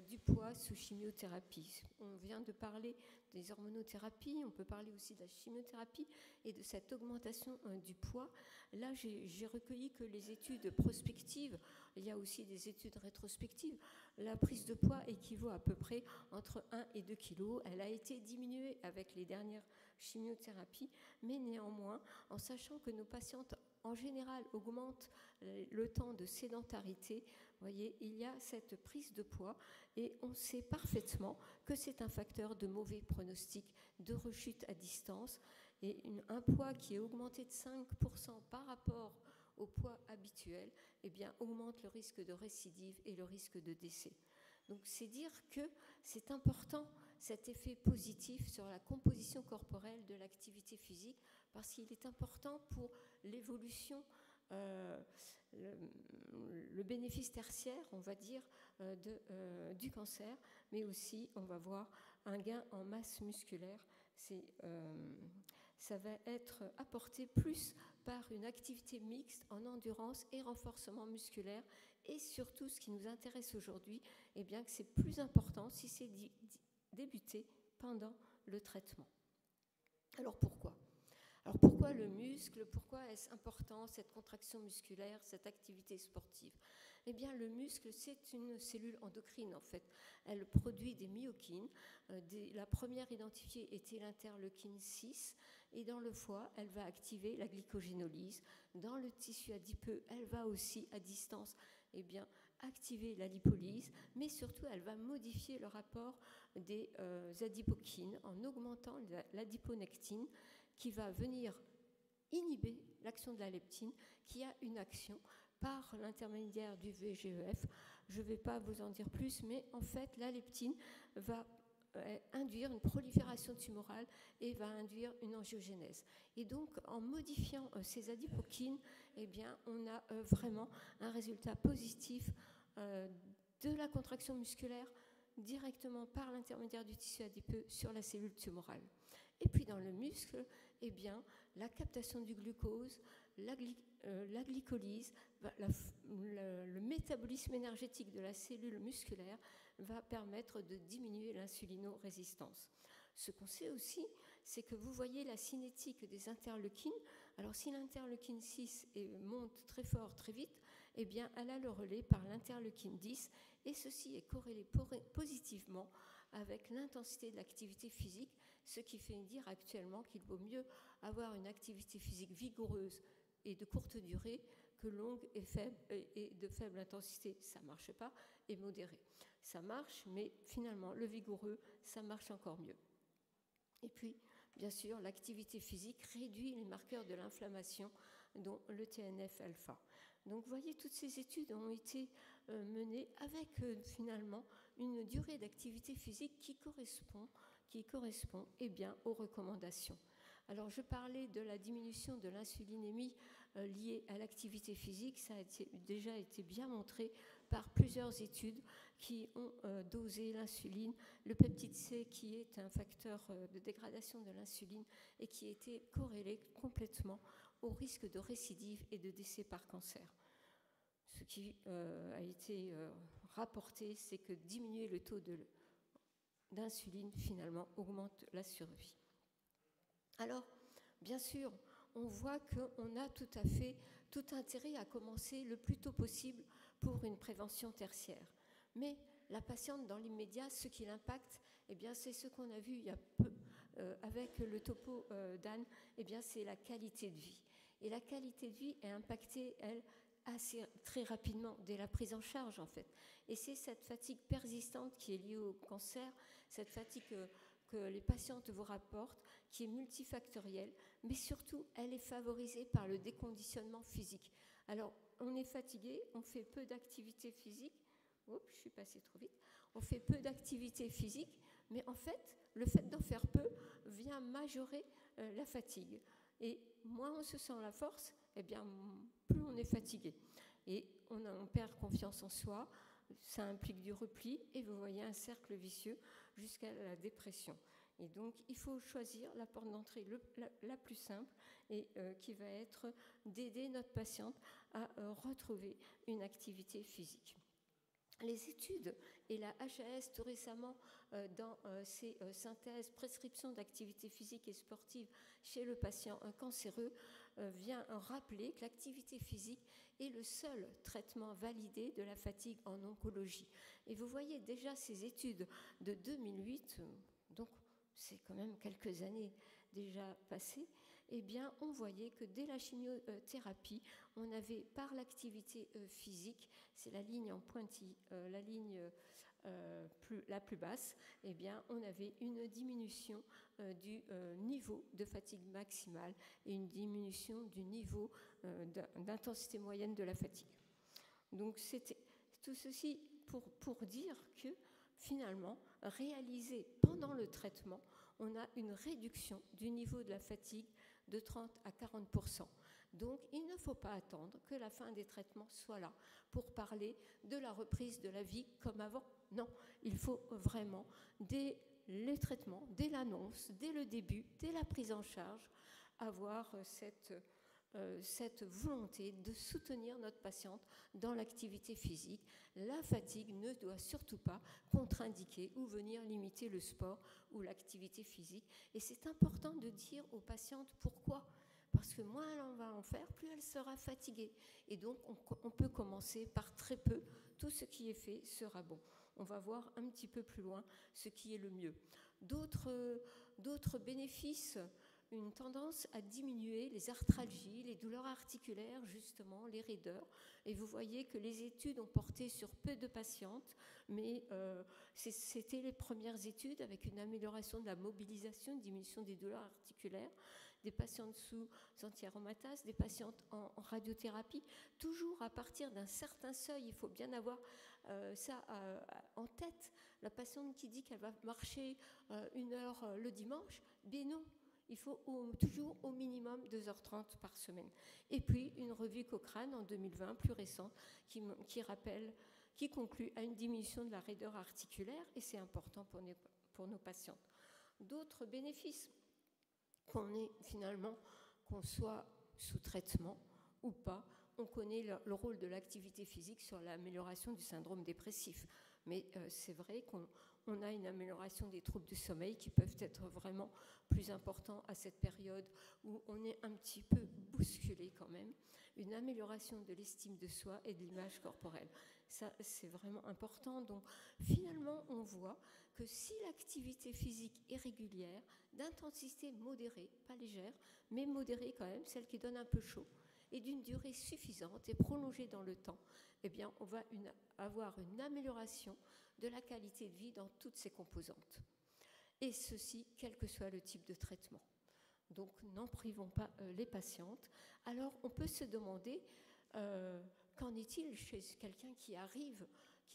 du poids sous chimiothérapie. On vient de parler des hormonothérapies, on peut parler aussi de la chimiothérapie et de cette augmentation du poids. Là, j'ai recueilli que les études prospectives, il y a aussi des études rétrospectives. La prise de poids équivaut à peu près entre 1 et 2 kg. Elle a été diminuée avec les dernières chimiothérapies, mais néanmoins, en sachant que nos patientes en général augmentent le temps de sédentarité, vous voyez, il y a cette prise de poids et on sait parfaitement que c'est un facteur de mauvais pronostic, de rechute à distance. Et un poids qui est augmenté de 5% par rapport au poids habituel, eh bien, augmente le risque de récidive et le risque de décès. Donc, c'est dire que c'est important, cet effet positif sur la composition corporelle de l'activité physique, parce qu'il est important pour l'évolution, le bénéfice tertiaire, on va dire, du cancer, mais aussi, on va voir un gain en masse musculaire. Ça va être apporté plus par une activité mixte en endurance et renforcement musculaire. Et surtout, ce qui nous intéresse aujourd'hui, eh bien, que c'est plus important si c'est débuté pendant le traitement. Alors pourquoi ? Alors pourquoi le muscle ? Pourquoi est-ce important, cette contraction musculaire, cette activité sportive ? Eh bien, le muscle, c'est une cellule endocrine, en fait. Elle produit des myokines. La première identifiée était l'interleukine 6. Et dans le foie, elle va activer la glycogénolyse. Dans le tissu adipeux, elle va aussi, à distance, eh bien, activer la lipolyse. Mais surtout, elle va modifier le rapport des adipokines en augmentant l'adiponectine, qui va venir inhiber l'action de la leptine, qui a une action par l'intermédiaire du VEGF. Je ne vais pas vous en dire plus, mais en fait, la leptine va induire une prolifération tumorale et va induire une angiogénèse. Et donc, en modifiant ces adipokines, eh bien, on a vraiment un résultat positif de la contraction musculaire directement par l'intermédiaire du tissu adipeux sur la cellule tumorale. Et puis dans le muscle, eh bien, la captation du glucose, la glycolyse, le métabolisme énergétique de la cellule musculaire va permettre de diminuer l'insulinorésistance. Ce qu'on sait aussi, c'est que vous voyez la cinétique des interleukines. Alors si l'interleukine 6 monte très fort, très vite, eh bien, elle a le relais par l'interleukine 10, et ceci est corrélé positivement avec l'intensité de l'activité physique, ce qui fait dire actuellement qu'il vaut mieux avoir une activité physique vigoureuse et de courte durée que longue et faible et de faible intensité. Ça ne marche pas, et modérée. Ça marche, mais finalement, le vigoureux, ça marche encore mieux. Et puis, bien sûr, l'activité physique réduit les marqueurs de l'inflammation, dont le TNF-alpha. Donc, vous voyez, toutes ces études ont été menées avec finalement une durée d'activité physique qui correspond eh bien, aux recommandations. Alors, je parlais de la diminution de l'insulinémie liées à l'activité physique. Ça a déjà été bien montré par plusieurs études qui ont dosé l'insuline, le peptide C qui est un facteur de dégradation de l'insuline et qui était corrélé complètement au risque de récidive et de décès par cancer. Ce qui a été rapporté, c'est que diminuer le taux d'insuline, finalement, augmente la survie. Alors, bien sûr, on voit qu'on a tout à fait tout intérêt à commencer le plus tôt possible pour une prévention tertiaire. Mais la patiente, dans l'immédiat, ce qui l'impacte, eh bien, c'est ce qu'on a vu il y a peu avec le topo d'Anne, eh bien, c'est la qualité de vie. Et la qualité de vie est impactée, elle, très rapidement, dès la prise en charge, en fait. Et c'est cette fatigue persistante qui est liée au cancer, cette fatigue que les patientes vous rapportent, qui est multifactorielle, mais surtout, elle est favorisée par le déconditionnement physique. Alors, on est fatigué, on fait peu d'activité physique. Oups, je suis passée trop vite. On fait peu d'activité physique, mais en fait, le fait d'en faire peu vient majorer la fatigue. Et moins on se sent la force, eh bien, plus on est fatigué. Et on perd confiance en soi, ça implique du repli, et vous voyez un cercle vicieux jusqu'à la dépression. Et donc, il faut choisir la porte d'entrée la plus simple et qui va être d'aider notre patiente à retrouver une activité physique. Les études et la HAS tout récemment dans ces synthèses prescriptions d'activité physique et sportive chez le patient cancéreux vient rappeler que l'activité physique est le seul traitement validé de la fatigue en oncologie. Et vous voyez déjà ces études de 2008, donc c'est quand même quelques années déjà passées, eh bien, on voyait que dès la chimiothérapie, on avait par l'activité physique, c'est la ligne en pointille, la ligne la plus basse, eh bien, on avait une diminution du niveau de fatigue maximale et une diminution du niveau d'intensité moyenne de la fatigue. Donc, c'était tout ceci pour dire que finalement, réalisé pendant le traitement, on a une réduction du niveau de la fatigue de 30 à 40%. Donc, il ne faut pas attendre que la fin des traitements soit là pour parler de la reprise de la vie comme avant. Non, il faut vraiment, dès les traitements, dès l'annonce, dès le début, dès la prise en charge, avoir cette volonté de soutenir notre patiente dans l'activité physique. La fatigue ne doit surtout pas contre-indiquer ou venir limiter le sport ou l'activité physique. Et c'est important de dire aux patientes pourquoi. Parce que moins elle en va en faire, plus elle sera fatiguée. Et donc, on peut commencer par très peu. Tout ce qui est fait sera bon. On va voir un petit peu plus loin ce qui est le mieux. D'autres bénéfices, une tendance à diminuer les arthralgies, les douleurs articulaires, justement, les raideurs. Et vous voyez que les études ont porté sur peu de patientes, mais c'était les premières études avec une amélioration de la mobilisation, une diminution des douleurs articulaires, des patientes sous anti-aromatase, des patientes en radiothérapie, toujours à partir d'un certain seuil. Il faut bien avoir ça en tête. La patiente qui dit qu'elle va marcher 1 heure le dimanche, bien non. Il faut toujours au minimum 2h30 par semaine. Et puis, une revue Cochrane en 2020, plus récente, qui conclut à une diminution de la raideur articulaire, et c'est important pour nos patientes. D'autres bénéfices, qu'on soit sous traitement ou pas, on connaît le rôle de l'activité physique sur l'amélioration du syndrome dépressif. Mais c'est vrai qu'on a une amélioration des troubles du sommeil qui peuvent être vraiment plus importants à cette période où on est un petit peu bousculé quand même. Une amélioration de l'estime de soi et de l'image corporelle. Ça, c'est vraiment important. Donc, finalement, on voit que si l'activité physique est régulière, d'intensité modérée, pas légère, mais modérée quand même, celle qui donne un peu chaud, et d'une durée suffisante et prolongée dans le temps, eh bien, on va avoir une amélioration de la qualité de vie dans toutes ses composantes. Et ceci, quel que soit le type de traitement. Donc, n'en privons pas les patientes. Alors, on peut se demander, qu'en est-il chez quelqu'un qui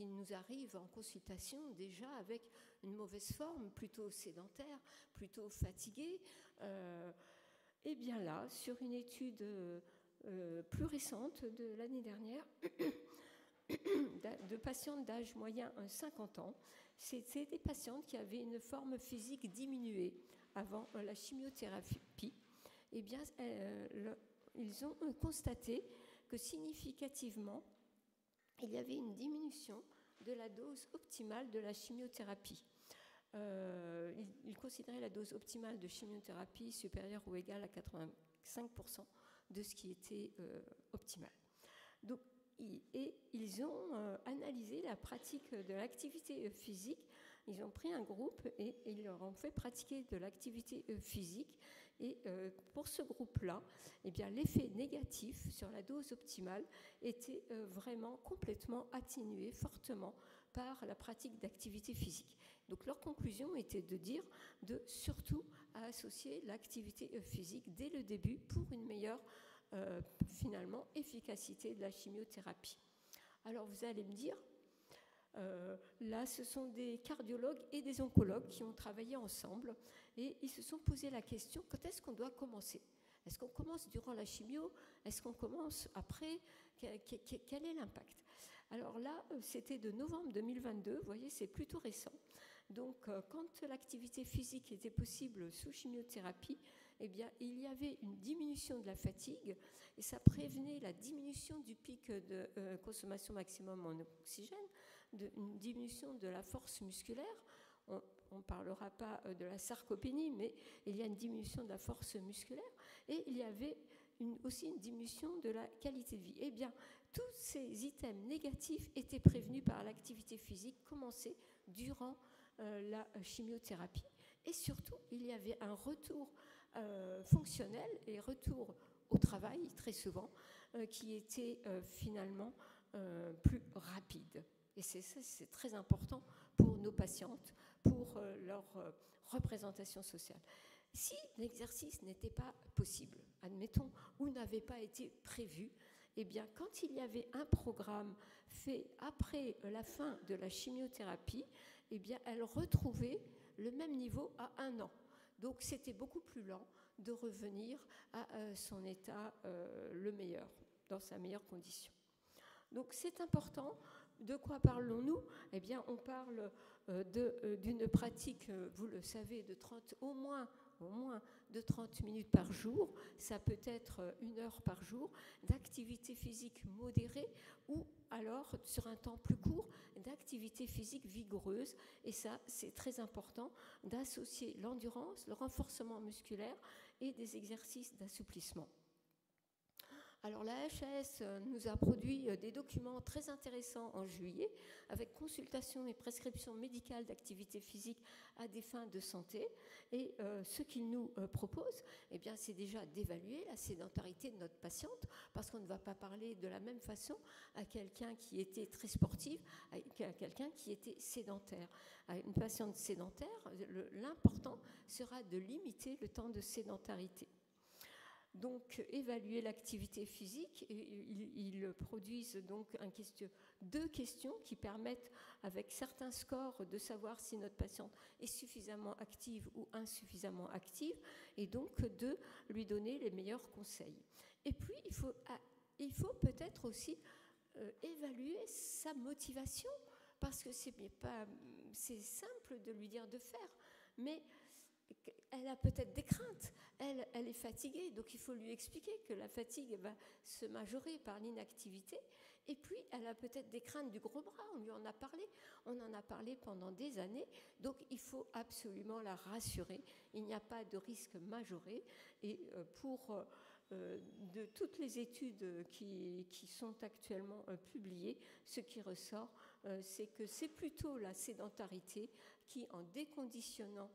nous arrive en consultation déjà avec une mauvaise forme, plutôt sédentaire, plutôt fatigué. Eh bien là, sur une étude plus récente de l'année dernière de patientes d'âge moyen 50 ans. C'était des patientes qui avaient une forme physique diminuée avant la chimiothérapie. Eh bien, ils ont constaté que significativement, il y avait une diminution de la dose optimale de la chimiothérapie. Ils considéraient la dose optimale de chimiothérapie supérieure ou égale à 85% de ce qui était optimal. Donc, ils ont analysé la pratique de l'activité physique. Ils ont pris un groupe et ils leur ont fait pratiquer de l'activité physique. Et pour ce groupe-là, eh bien, l'effet négatif sur la dose optimale était vraiment complètement atténué fortement par la pratique d'activité physique. Donc leur conclusion était de dire de surtout associer l'activité physique dès le début pour une meilleure finalement efficacité de la chimiothérapie. Alors vous allez me dire, là ce sont des cardiologues et des oncologues qui ont travaillé ensemble et ils se sont posé la question, quand est-ce qu'on doit commencer ? Est-ce qu'on commence durant la chimio ? Est-ce qu'on commence après ? Quel est l'impact ? Alors là, c'était de novembre 2022, vous voyez, c'est plutôt récent. Donc quand l'activité physique était possible sous chimiothérapie, eh bien, il y avait une diminution de la fatigue et ça prévenait la diminution du pic de consommation maximum en oxygène, une diminution de la force musculaire. On ne parlera pas de la sarcopénie, mais il y a une diminution de la force musculaire et il y avait aussi une diminution de la qualité de vie. Eh bien, tous ces items négatifs étaient prévenus par l'activité physique commencée durant la chimiothérapie. Et surtout, il y avait un retour fonctionnel et retour au travail, très souvent, qui était finalement plus rapide. Et c'est très important pour nos patientes, pour leur représentation sociale. Si l'exercice n'était pas possible, admettons, ou n'avait pas été prévu, eh bien, quand il y avait un programme fait après la fin de la chimiothérapie, eh bien, elle retrouvait le même niveau à 1 an. Donc, c'était beaucoup plus lent de revenir à son état le meilleur, dans sa meilleure condition. Donc, c'est important. De quoi parlons-nous ? Eh bien, on parle d'une pratique, vous le savez, au moins de 30 minutes par jour. Ça peut être 1 heure par jour d'activité physique modérée ou alors, sur un temps plus court, d'activité physique vigoureuse. Et ça, c'est très important d'associer l'endurance, le renforcement musculaire et des exercices d'assouplissement. Alors la HAS nous a produit des documents très intéressants en juillet avec consultation et prescription médicale d'activité physique à des fins de santé. Et ce qu'il nous propose, eh bien, c'est déjà d'évaluer la sédentarité de notre patiente parce qu'on ne va pas parler de la même façon à quelqu'un qui était très sportive qu'à quelqu'un qui était sédentaire. À une patiente sédentaire, l'important sera de limiter le temps de sédentarité. Donc, évaluer l'activité physique. Ils produisent donc 2 questions qui permettent, avec certains scores, de savoir si notre patiente est suffisamment active ou insuffisamment active, et donc de lui donner les meilleurs conseils. Et puis, il faut peut-être aussi évaluer sa motivation, parce que c'est simple de lui dire de faire, mais elle a peut-être des craintes, elle est fatiguée, donc il faut lui expliquer que la fatigue va se majorer par l'inactivité. Et puis, elle a peut-être des craintes du gros bras, on lui en a parlé, on en a parlé pendant des années, donc il faut absolument la rassurer. Il n'y a pas de risque majoré, et de toutes les études qui sont actuellement publiées, ce qui ressort, c'est que c'est plutôt la sédentarité qui, en déconditionnant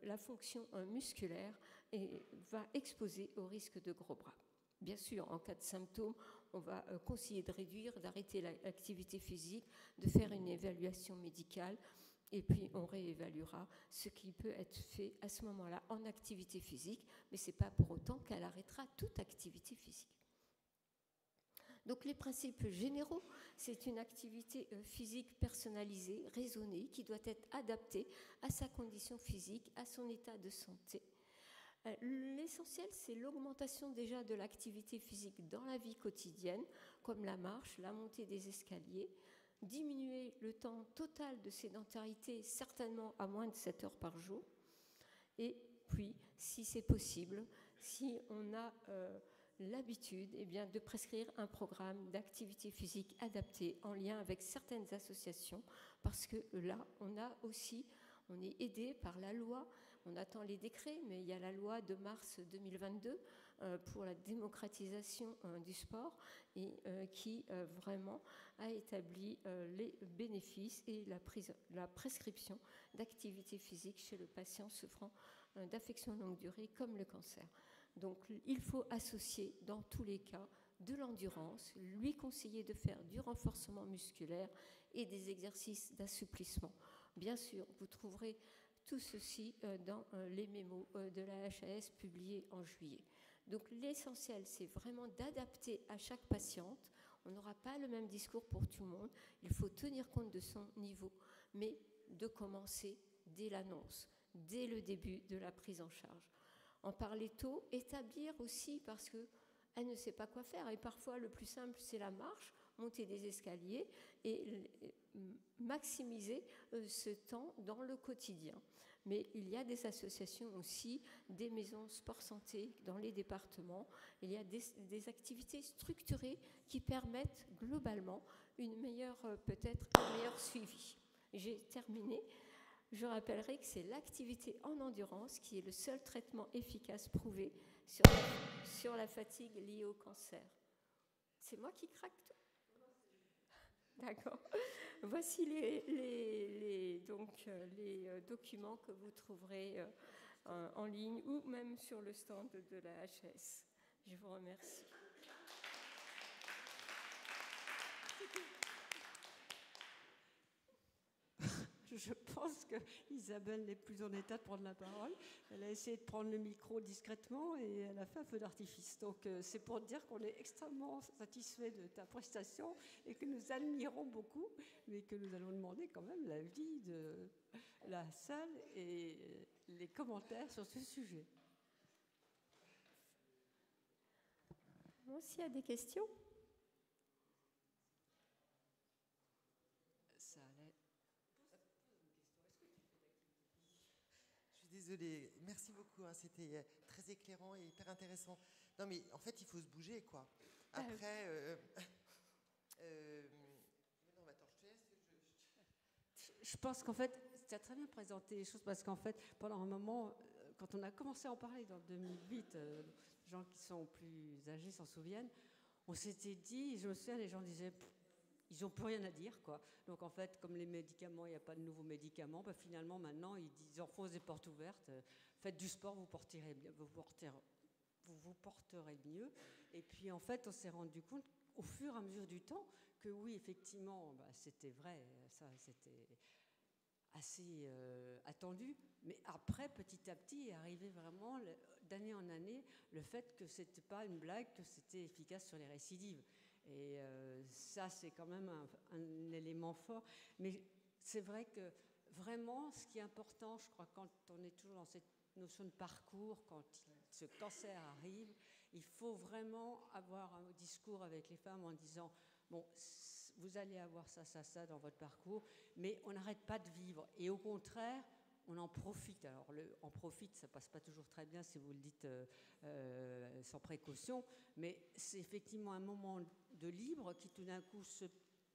la fonction musculaire, va exposer au risque de gros bras. Bien sûr, en cas de symptômes, on va conseiller de réduire, d'arrêter l'activité physique, de faire une évaluation médicale, et puis on réévaluera ce qui peut être fait à ce moment-là en activité physique, mais ce n'est pas pour autant qu'elle arrêtera toute activité physique. Donc les principes généraux, c'est une activité physique personnalisée, raisonnée, qui doit être adaptée à sa condition physique, à son état de santé. L'essentiel, c'est l'augmentation déjà de l'activité physique dans la vie quotidienne, comme la marche, la montée des escaliers, diminuer le temps total de sédentarité, certainement à moins de 7 heures par jour, et puis, si c'est possible, si on a l'habitude de prescrire un programme d'activité physique adapté en lien avec certaines associations, parce que là, on est aidé par la loi. On attend les décrets, mais il y a la loi de mars 2022 pour la démocratisation du sport et qui vraiment a établi les bénéfices et la prescription d'activité physique chez le patient souffrant d'affections longue durée comme le cancer. Donc il faut associer dans tous les cas de l'endurance, lui conseiller de faire du renforcement musculaire et des exercices d'assouplissement. Bien sûr, vous trouverez tout ceci dans les mémos de la HAS publiés en juillet. Donc l'essentiel, c'est vraiment d'adapter à chaque patiente. On n'aura pas le même discours pour tout le monde. Il faut tenir compte de son niveau, mais de commencer dès l'annonce, dès le début de la prise en charge. En parler tôt, établir aussi parce qu'elle ne sait pas quoi faire. Et parfois, le plus simple, c'est la marche, monter des escaliers et maximiser ce temps dans le quotidien. Mais il y a des associations aussi, des maisons sport-santé dans les départements. Il y a des activités structurées qui permettent globalement peut-être un meilleur suivi. J'ai terminé. Je rappellerai que c'est l'activité en endurance qui est le seul traitement efficace prouvé sur la fatigue liée au cancer. C'est moi qui craque tout ? D'accord. Voici les documents que vous trouverez en ligne ou même sur le stand de la HS. Je vous remercie. Je pense qu'Isabelle n'est plus en état de prendre la parole. Elle a essayé de prendre le micro discrètement et elle a fait un feu d'artifice. Donc c'est pour dire qu'on est extrêmement satisfait de ta prestation et que nous admirons beaucoup, mais que nous allons demander quand même l'avis de la salle et les commentaires sur ce sujet. Bon, s'il y a des questions ? Désolée, merci beaucoup, hein, c'était très éclairant et hyper intéressant. Non mais en fait, il faut se bouger, quoi. Après, non, attends, je te laisse. Je pense qu'en fait, tu as très bien présenté les choses parce qu'en fait, pendant un moment, quand on a commencé à en parler dans 2008, les gens qui sont plus âgés s'en souviennent, on s'était dit, je me souviens, les gens disaient... Ils n'ont plus rien à dire, quoi. Donc, en fait, comme les médicaments, il n'y a pas de nouveaux médicaments, bah, finalement, maintenant, ils enfoncent des portes ouvertes. Faites du sport, vous porterez mieux. Et puis, en fait, on s'est rendu compte, au fur et à mesure du temps, que oui, effectivement, bah, c'était vrai, ça, c'était assez attendu. Mais après, petit à petit, est arrivé vraiment, d'année en année, le fait que ce n'était pas une blague, que c'était efficace sur les récidives. Et ça, c'est quand même un élément fort. Mais c'est vrai que vraiment, ce qui est important, je crois, quand on est toujours dans cette notion de parcours, quand ce cancer arrive, il faut vraiment avoir un discours avec les femmes en disant, bon, vous allez avoir ça, ça, ça dans votre parcours, mais on n'arrête pas de vivre. Et au contraire, on en profite. Alors, en profite, ça passe pas toujours très bien si vous le dites sans précaution, mais c'est effectivement un moment de libre qui tout d'un coup se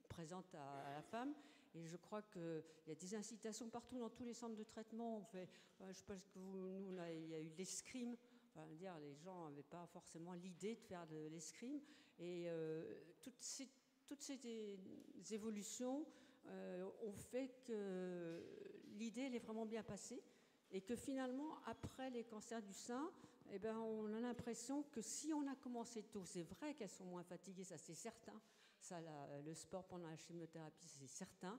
présente à la femme. Et je crois qu'il y a des incitations partout dans tous les centres de traitement. On fait, je pense que il y a eu l'escrime. Enfin, dire, les gens n'avaient pas forcément l'idée de faire de l'escrime. Et toutes ces évolutions ont fait que l'idée elle est vraiment bien passée et que finalement, après les cancers du sein, eh ben, on a l'impression que si on a commencé tôt, c'est vrai qu'elles sont moins fatiguées, ça c'est certain. Ça, le sport pendant la chimiothérapie, c'est certain.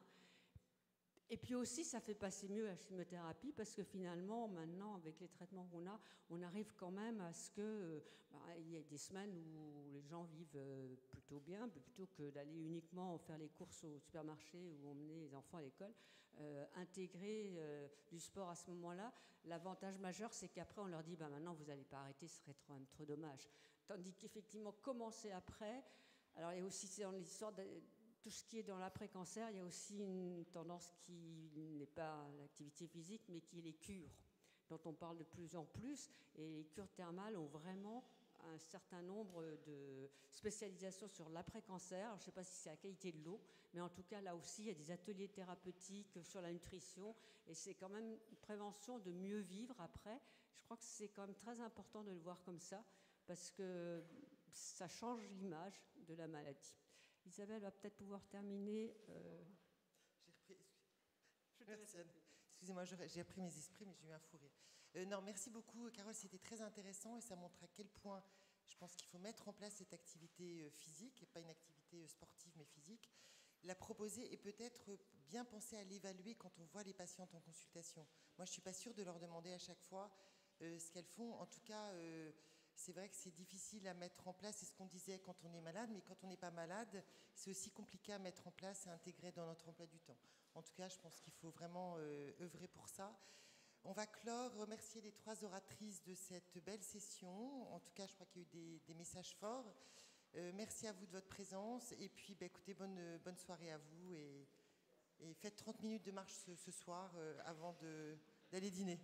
Et puis aussi, ça fait passer mieux la chimiothérapie parce que finalement, maintenant, avec les traitements qu'on a, on arrive quand même à ce que il y ait des semaines où les gens vivent plutôt bien, plutôt que d'aller uniquement faire les courses au supermarché ou emmener les enfants à l'école. Intégrer du sport à ce moment-là, l'avantage majeur, c'est qu'après, on leur dit maintenant, vous n'allez pas arrêter, ce serait trop dommage. Tandis qu'effectivement, commencer après, alors il y a aussi dans l'histoire de tout ce qui est dans l'après-cancer, il y a aussi une tendance qui n'est pas l'activité physique, mais qui est les cures, dont on parle de plus en plus. Et les cures thermales ont vraiment un certain nombre de spécialisations sur l'après-cancer. Je ne sais pas si c'est la qualité de l'eau, mais en tout cas, là aussi, il y a des ateliers thérapeutiques sur la nutrition. Et c'est quand même une prévention de mieux vivre après. Je crois que c'est quand même très important de le voir comme ça, parce que ça change l'image de la maladie. Isabelle va peut-être pouvoir terminer. Excusez-moi, j'ai appris mes esprits, mais j'ai eu un fou rire. Non, merci beaucoup, Carole, c'était très intéressant et ça montre à quel point je pense qu'il faut mettre en place cette activité physique, pas une activité sportive, mais physique, la proposer et peut-être bien penser à l'évaluer quand on voit les patientes en consultation. Moi, je ne suis pas sûre de leur demander à chaque fois ce qu'elles font. En tout cas, c'est vrai que c'est difficile à mettre en place, c'est ce qu'on disait quand on est malade, mais quand on n'est pas malade, c'est aussi compliqué à mettre en place et à intégrer dans notre emploi du temps. En tout cas, je pense qu'il faut vraiment œuvrer pour ça. On va clore, remercier les 3 oratrices de cette belle session. En tout cas, je crois qu'il y a eu des messages forts. Merci à vous de votre présence. Et puis, écoutez, bonne soirée à vous. Et faites 30 minutes de marche ce soir avant d'aller dîner.